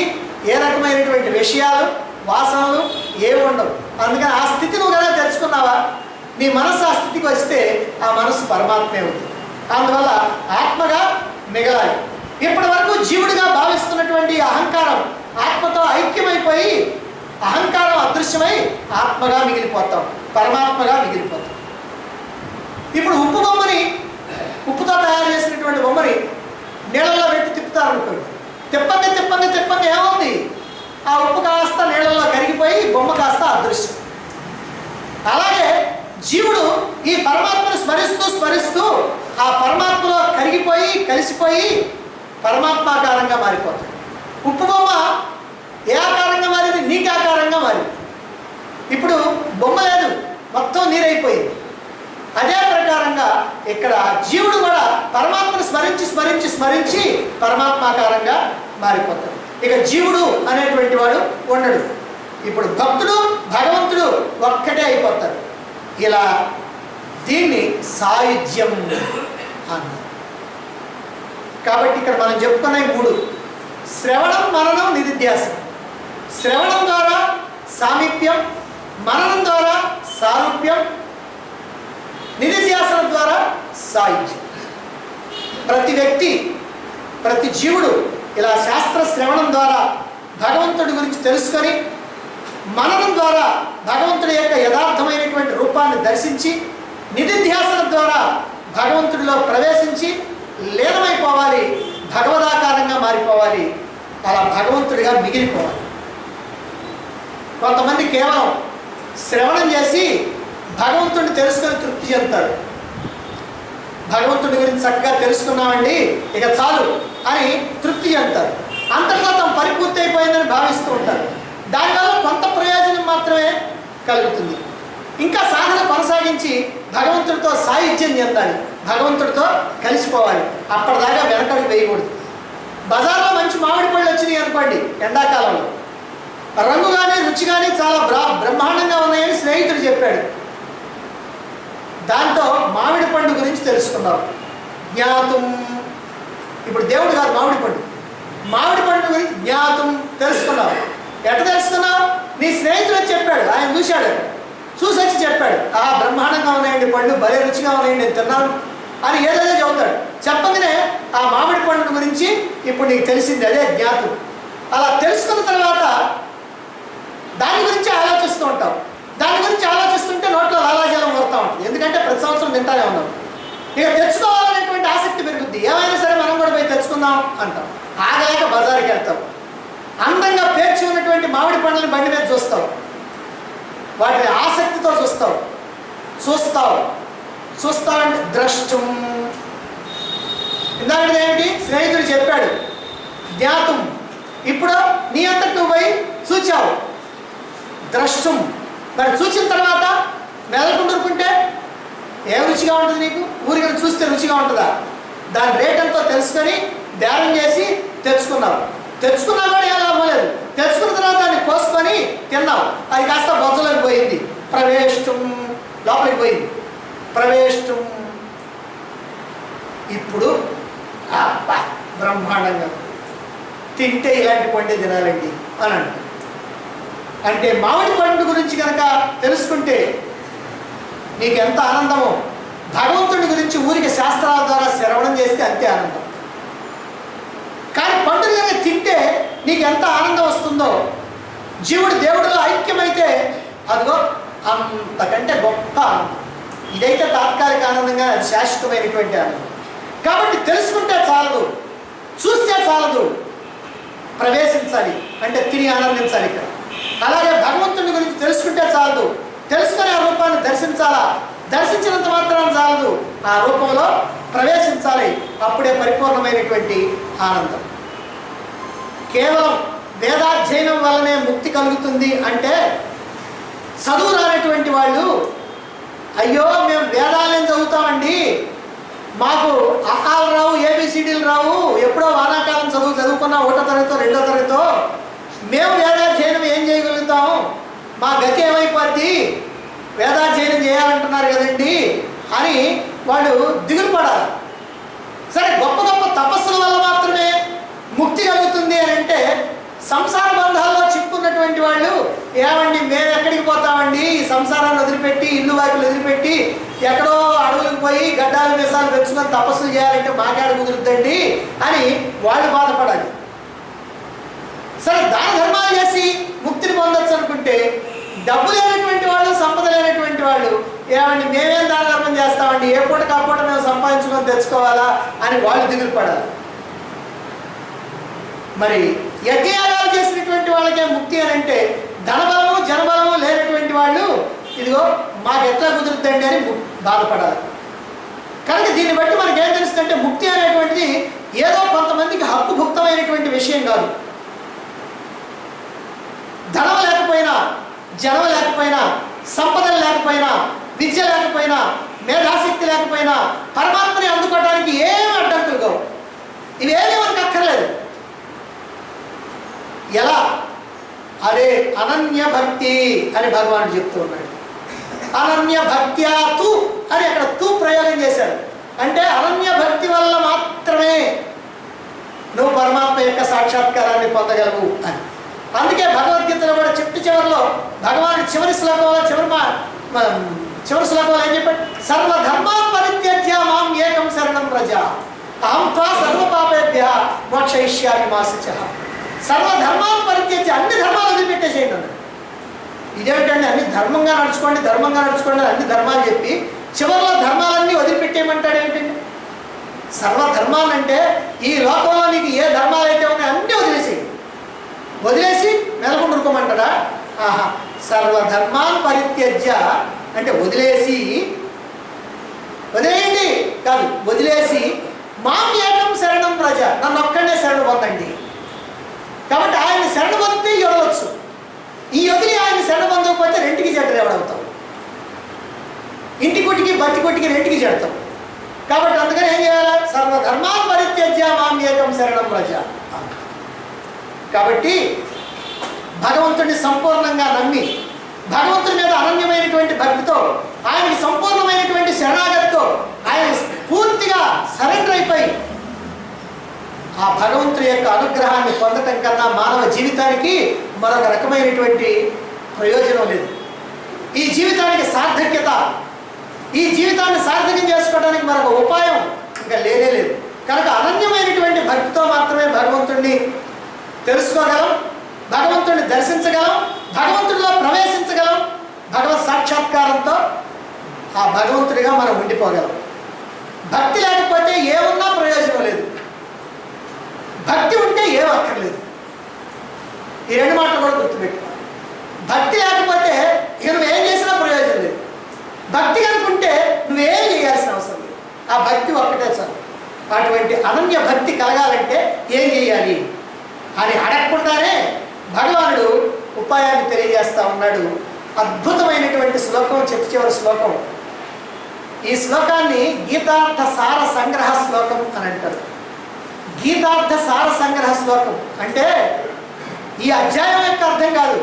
ఏ రకమైనటువంటి విషయాలు, వాసనలు ఏవి ఉండవు. అందుకని ఆ స్థితి నువ్వు కదా తెలుసుకున్నావా? నీ మనస్సు ఆ స్థితికి వస్తే ఆ మనస్సు పరమాత్మే అవుతుంది. అందువల్ల ఆత్మగా మిగలాలి. ఇప్పటి వరకు జీవుడిగా భావిస్తున్నటువంటి అహంకారం ఆత్మతో ఐక్యమైపోయి అహంకారం అదృశ్యమై ఆత్మగా మిగిలిపోతాం, పరమాత్మగా మిగిలిపోతాం. ఇప్పుడు ఉప్పు బొమ్మని, ఉప్పుతో తయారు చేసినటువంటి బొమ్మని నీళ్ళల్లో పెట్టి తిప్పుతారనుకోండి. తిప్పంగా తిప్పంగా తిప్పంగా ఏమవుతుంది? ఆ ఉప్పు కాస్త నీళ్ళల్లో కరిగిపోయి బొమ్మ కాస్త అదృశ్యం. అలాగే జీవుడు ఈ పరమాత్మను స్మరిస్తూ స్మరిస్తూ ఆ పరమాత్మలో కరిగిపోయి కలిసిపోయి పరమాత్మాకారంగా మారిపోతాడు. ఉప్పు బొమ్మ ఏ ఆకారంగా మారింది? నీటి ఆకారంగా మారింది. ఇప్పుడు బొమ్మ లేదు, మొత్తం నీరైపోయింది. అదే ప్రకారంగా ఇక్కడ జీవుడు కూడా పరమాత్మను స్మరించి స్మరించి స్మరించి పరమాత్మాకారంగా మారిపోతాడు. ఇక జీవుడు అనేటువంటి వాడు ఉండడు. ఇప్పుడు భక్తుడు భగవంతుడు ఒక్కటే అయిపోతారు. ఇలా దీన్ని సాయుధ్యం అన్నారు. కాబట్టి ఇక్కడ మనం చెప్పుకున్న 3: శ్రవణం, మననం, నిధిధ్యాసనం. శ్రవణం ద్వారా సామీప్యం, మననం ద్వారా సారూప్యం, నిధిధ్యాసనం ద్వారా సాయుధ్యం. ప్రతి వ్యక్తి, ప్రతి జీవుడు ఇలా శాస్త్ర శ్రవణం ద్వారా భగవంతుడి గురించి తెలుసుకొని, మననం ద్వారా భగవంతుడి యొక్క యథార్థమైనటువంటి రూపాన్ని దర్శించి, నిధిధ్యాసనం ద్వారా భగవంతుడిలో ప్రవేశించి లీనమైపోవాలి, భగవదాకారంగా మారిపోవాలి, అలా భగవంతుడిగా మిగిలిపోవాలి. కొంతమంది కేవలం శ్రవణం చేసి భగవంతుడిని తెలుసుకొని తృప్తి చెందుతారు. భగవంతుడి గురించి చక్కగా తెలుసుకున్నామండి, ఇక చాలు అని తృప్తి చెందుతారు. అంతటితో తమ పరిపూర్తి అయిపోయిందని భావిస్తూ ఉంటారు. దానివల్ల కొంత ప్రయోజనం మాత్రమే కలుగుతుంది. ఇంకా సాధన కొనసాగించి భగవంతుడితో సాయుధ్యం చెందాలి, భగవంతుడితో కలిసిపోవాలి. అప్పటిదాకా వెనకడుగు వేయకూడదు. బజార్లో మంచి మామిడి పళ్ళు వచ్చినాయి అనుకోండి, ఎండాకాలంలో రంగు కానీ రుచి కానీ చాలా బ్రహ్మాండంగా ఉన్నాయని స్నేహితుడు చెప్పాడు. దాంతో మామిడి పండు గురించి తెలుసుకున్నావు. జ్ఞాతం, ఇప్పుడు దేవుడు కాదు మామిడి పండు, మామిడి పండు గురించి జ్ఞాతం తెలుసుకున్నావు. ఎట్లా తెలుసుకున్నావు? నీ స్నేహితుడు చెప్పాడు, ఆయన చూశాడు, చూసి వచ్చి చెప్పాడు, బ్రహ్మాండంగా ఉన్నాయండి పళ్ళు, భలే రుచిగా ఉన్నాయండి, నేను తిన్నాను అని ఏదైనా చెబుతాడు. చెప్పగానే ఆ మామిడి పండు గురించి ఇప్పుడు నీకు తెలిసింది, అదే జ్ఞాతం. అలా తెలుసుకున్న తర్వాత దాని గురించి ఆలోచిస్తూ ఉంటాం. దాని గురించి ఆలోచిస్తుంటే నోట్లో లాలాజలం ఊరుతూ ఉంటుంది. ఎందుకంటే ప్రతి సంవత్సరం తింటానే ఉన్నాం. ఇక తెచ్చుకోవాలనేటువంటి ఆసక్తి పెరుగుద్ది. ఏమైనా సరే మనం కూడా పోయి తెచ్చుకుందాం అంటాం. ఆగలేక బజారుకి వెళ్తాం. అందంగా పేర్చి ఉన్నటువంటి మామిడి పండ్లని బండి మీద చూస్తావు, వాటిని ఆసక్తితో చూస్తావు అంటే ద్రష్టం. ఇందాక ఏమిటి? స్నేహితుడు చెప్పాడు జ్ఞాతం. ఇప్పుడు నీ అంతటి నువ్వు పోయి చూచావు, ద్రష్టం. మరి చూసిన తర్వాత నెలకొండుకుంటే ఏం రుచిగా ఉంటుంది నీకు? ఊరికైనా చూస్తే రుచిగా ఉంటుందా? దాని రేట్ ఎంతో తెలుసుకొని బేరం చేసి తెచ్చుకున్నావు. తెచ్చుకున్నా కూడా ఏం లాభం లేదు. తెచ్చుకున్న తర్వాత దాన్ని కోసుకొని తిన్నావు, అది కాస్త బొజ్జలోకి పోయింది, ప్రవేశం లోపలికి పోయింది, ప్రవేశం. ఇప్పుడు బ్రహ్మాండంగా తింటే ఇలాంటి పండే తినాలండి అని అంటారు. అంటే మామిడి పండు గురించి కనుక తెలుసుకుంటే నీకు ఎంత ఆనందమో, భగవంతుడి గురించి ఊరికి శాస్త్రాల ద్వారా శ్రవణం చేస్తే అంతే ఆనందం. కానీ పండుగ కనుక తింటే నీకు ఎంత ఆనందం వస్తుందో, జీవుడు దేవుడిలో ఐక్యమైతే అదిగో అంతకంటే గొప్ప ఆనందం. ఇదైతే తాత్కాలిక ఆనందంగా, అది శాశ్వతమైనటువంటి ఆనందం. కాబట్టి తెలుసుకుంటే చాలదు, చూస్తే చాలదు, ప్రవేశించాలి, అంటే తిరిగి ఆనందించాలి. ఇక్కడ అలాగే భగవంతుడి గురించి తెలుసుకుంటే చాలదు, తెలుసుకుని ఆ రూపాన్ని దర్శించాలా, దర్శించినంత మాత్రాన్ని చాలదు, ఆ రూపంలో ప్రవేశించాలి. అప్పుడే పరిపూర్ణమైనటువంటి ఆనందం. కేవలం వేదాధ్యయనం వల్లనే ముక్తి కలుగుతుంది అంటే చదువు రానటువంటి వాళ్ళు, అయ్యో మేము వేదాలను చదువుతామండి, మాకు ఆహాలు రావు, ఏబిసిడీలు రావు, ఎప్పుడో వానాకాలం చదువుకున్నా 1వ తరగతో 2వ తరగతో, మేము వేదాధ్యయనం ఏం చేయగలుగుతాం, మా గతి ఏమైపోద్ది, వేదాధ్యయనం చేయాలంటున్నారు కదండి అని వాళ్ళు దిగులు పడాలి. సరే, గొప్ప గొప్ప తపస్సుల వల్ల మాత్రమే ముక్తి కలుగుతుంది అని అంటే సంసార బంధాల్లో చిక్కున్నటువంటి వాళ్ళు, ఏమండి మేము ఎక్కడికి పోతామండి సంసారాన్ని వదిలిపెట్టి ఇల్లు వాకిలు వదిలిపెట్టి ఎక్కడో అడవులకు పోయి గడ్డాల మీసాలు పెంచుకొని తపస్సులు చేయాలంటే మాకాడ కుదురుద్దండి అని వాళ్ళు బాధపడాలి. సరే దాన ధర్మాలు చేసి ముక్తిని పొందొచ్చు అనుకుంటే డబ్బు లేనటువంటి వాళ్ళు, సంపద లేనటువంటి వాళ్ళు ఏమండి మేమేం దాన ధర్మం చేస్తామండి, ఏ పూట కాపూట మేము సంపాదించుకొని తెచ్చుకోవాలా అని వాళ్ళు దిగులు పడాలి. మరి యజ్ఞయాగాలు చేసినటువంటి వాళ్ళకే ముక్తి అని అంటే ధనబలము జనబలము లేనటువంటి వాళ్ళు ఇదిగో మాకు ఎట్లా కుదురుద్దండి అని బాధపడాలి. కనుక దీన్ని బట్టి మనకి ఏం తెలుస్తుందంటే ముక్తి అనేటువంటిది ఏదో కొంతమందికి హక్కుభుక్తమైనటువంటి విషయం కాదు. ధనం లేకపోయినా, జనం లేకపోయినా, సంపదలు లేకపోయినా, విద్య లేకపోయినా, మేధాశక్తి లేకపోయినా పరమాత్మని అందుకోవడానికి ఏమి అడ్డంకులు కావు. ఇవేమీ మనకు అక్కర్లేదు. ఎలా? అదే అనన్య భక్తి అని భగవానుడు చెప్తూ ఉన్నాడు. అనన్య భక్త్యా తు అని అక్కడ తు ప్రయోగం చేశాడు. అంటే అనన్య భక్తి వల్ల మాత్రమే నువ్వు పరమాత్మ యొక్క సాక్షాత్కారాన్ని పొందగలవు అని. అందుకే భగవద్గీతలో కూడా చివరిలో భగవానుడు చివరి శ్లోకంలో ఏం చెప్పాడు? సర్వధర్మాన్ పరిత్యజ్య మాం ఏకం శరణం వ్రజ అహం త్వా సర్వపాపేభ్యః మోక్షయిష్యామి మా శుచః. సర్వధర్మాన్ పరిత్యజ్య, అన్ని ధర్మాలు వదిలిపెట్టేసేయండి అన్నాడు. ఇదేంటండి అన్ని ధర్మంగా నడుచుకోండి అన్ని ధర్మాలు చెప్పి చివరిలో ధర్మాలన్నీ వదిలిపెట్టేయమంటాడు ఏమిటండి? సర్వధర్మాలంటే ఈ లోకంలో నీకు ఏ ధర్మాలు అయితే ఉన్నాయో అన్నీ వదిలేసి మెలకుండా ఉరుకోమంటాడా? ఆహా, సర్వధర్మాన్ పరిత్యజ్య అంటే వదిలేయండి కాదు, వదిలేసి మాం ఏకం శరణం ప్రజ, నన్ను ఒక్కడే శరణు పొందండి. కాబట్టి ఆయన శరణ పొందితే ఇవ్వవచ్చు. ఈ వదిలి ఆయన శరణ పొందకపోతే రెంటికి చెడ్డరేవడవుతాం, ఇంటి కొట్టికి బట్టి కొట్టికి రెంటికి చెడతాం. కాబట్టి అందుకని ఏం చేయాలి? సర్వధర్మాన్ పరిత్యజ్య మాం ఏకం శరణం ప్రజ. కాబట్టి భగవంతుడిని సంపూర్ణంగా నమ్మి భగవంతుడి మీద అనన్యమైనటువంటి భక్తితో ఆయనకి సంపూర్ణమైనటువంటి శరణాగతితో ఆయన పూర్తిగా సరెండర్ అయిపోయి ఆ భగవంతుడి యొక్క అనుగ్రహాన్ని పొందటం కన్నా మానవ జీవితానికి మరొక రకమైనటువంటి ప్రయోజనం లేదు. ఈ జీవితానికి సార్థక్యత, ఈ జీవితాన్ని సార్థకం చేసుకోవడానికి మరొక ఉపాయం ఇంకా లేనే లేదు. కనుక అనన్యమైనటువంటి భక్తితో మాత్రమే భగవంతుడిని తెలుసుకోగలం, భగవంతుడిని దర్శించగలం, భగవంతుడిలో ప్రవేశించగలం. భగవత్ సాక్షాత్కారంతో ఆ భగవంతుడిగా మనం ఉండిపోగలం. భక్తి లేకపోతే ఏమున్నా ప్రయోజనం లేదు, భక్తి ఉంటే ఏం అక్కర్లేదు. ఈ రెండు మాటలు కూడా గుర్తుపెట్టుకోవాలి. భక్తి లేకపోతే ఇక నువ్వేం చేసినా ప్రయోజనం లేదు. భక్తి కనుకుంటే నువ్వేం చేయాల్సిన అవసరం లేదు. ఆ భక్తి ఒక్కటే చాలు. అటువంటి అనన్య భక్తి కలగాలంటే ఏం చేయాలి అని అడగకుండానే భగవానుడు ఉపాయాన్ని తెలియజేస్తా ఉన్నాడు. అద్భుతమైనటువంటి శ్లోకం, చివరి శ్లోకం. ఈ శ్లోకాన్ని గీతార్థ సార సంగ్రహ శ్లోకం అని అంటారు. గీతార్థ సార సంగ్రహ శ్లోకం అంటే ఈ అధ్యాయం యొక్క అర్థం కాదు,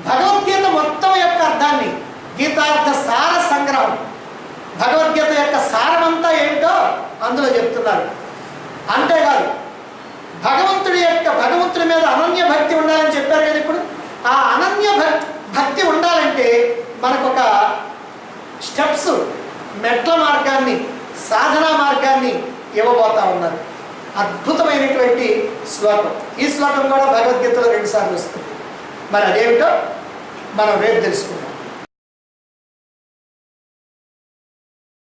భగవద్గీత మొత్తం యొక్క అర్థాన్ని గీతార్థ సార సంగ్రహం, భగవద్గీత యొక్క సారమంతా ఏమిటో అందులో చెప్తున్నారు. అంతేకాదు భగవంతుడి మీద అనన్య భక్తి ఉండాలని చెప్పారు కదా. ఇప్పుడు ఆ అనన్య భక్తి ఉండాలంటే మనకొక స్టెప్స్, మెట్ల మార్గాన్ని, సాధనా మార్గాన్ని ఇవ్వబోతా ఉన్నారు. అద్భుతమైనటువంటి శ్లోకం. ఈ శ్లోకం కూడా భగవద్గీతలో 2 సార్లు వస్తుంది. మరి అదేమిటో మనం రేపు తెలుసుకుందాం.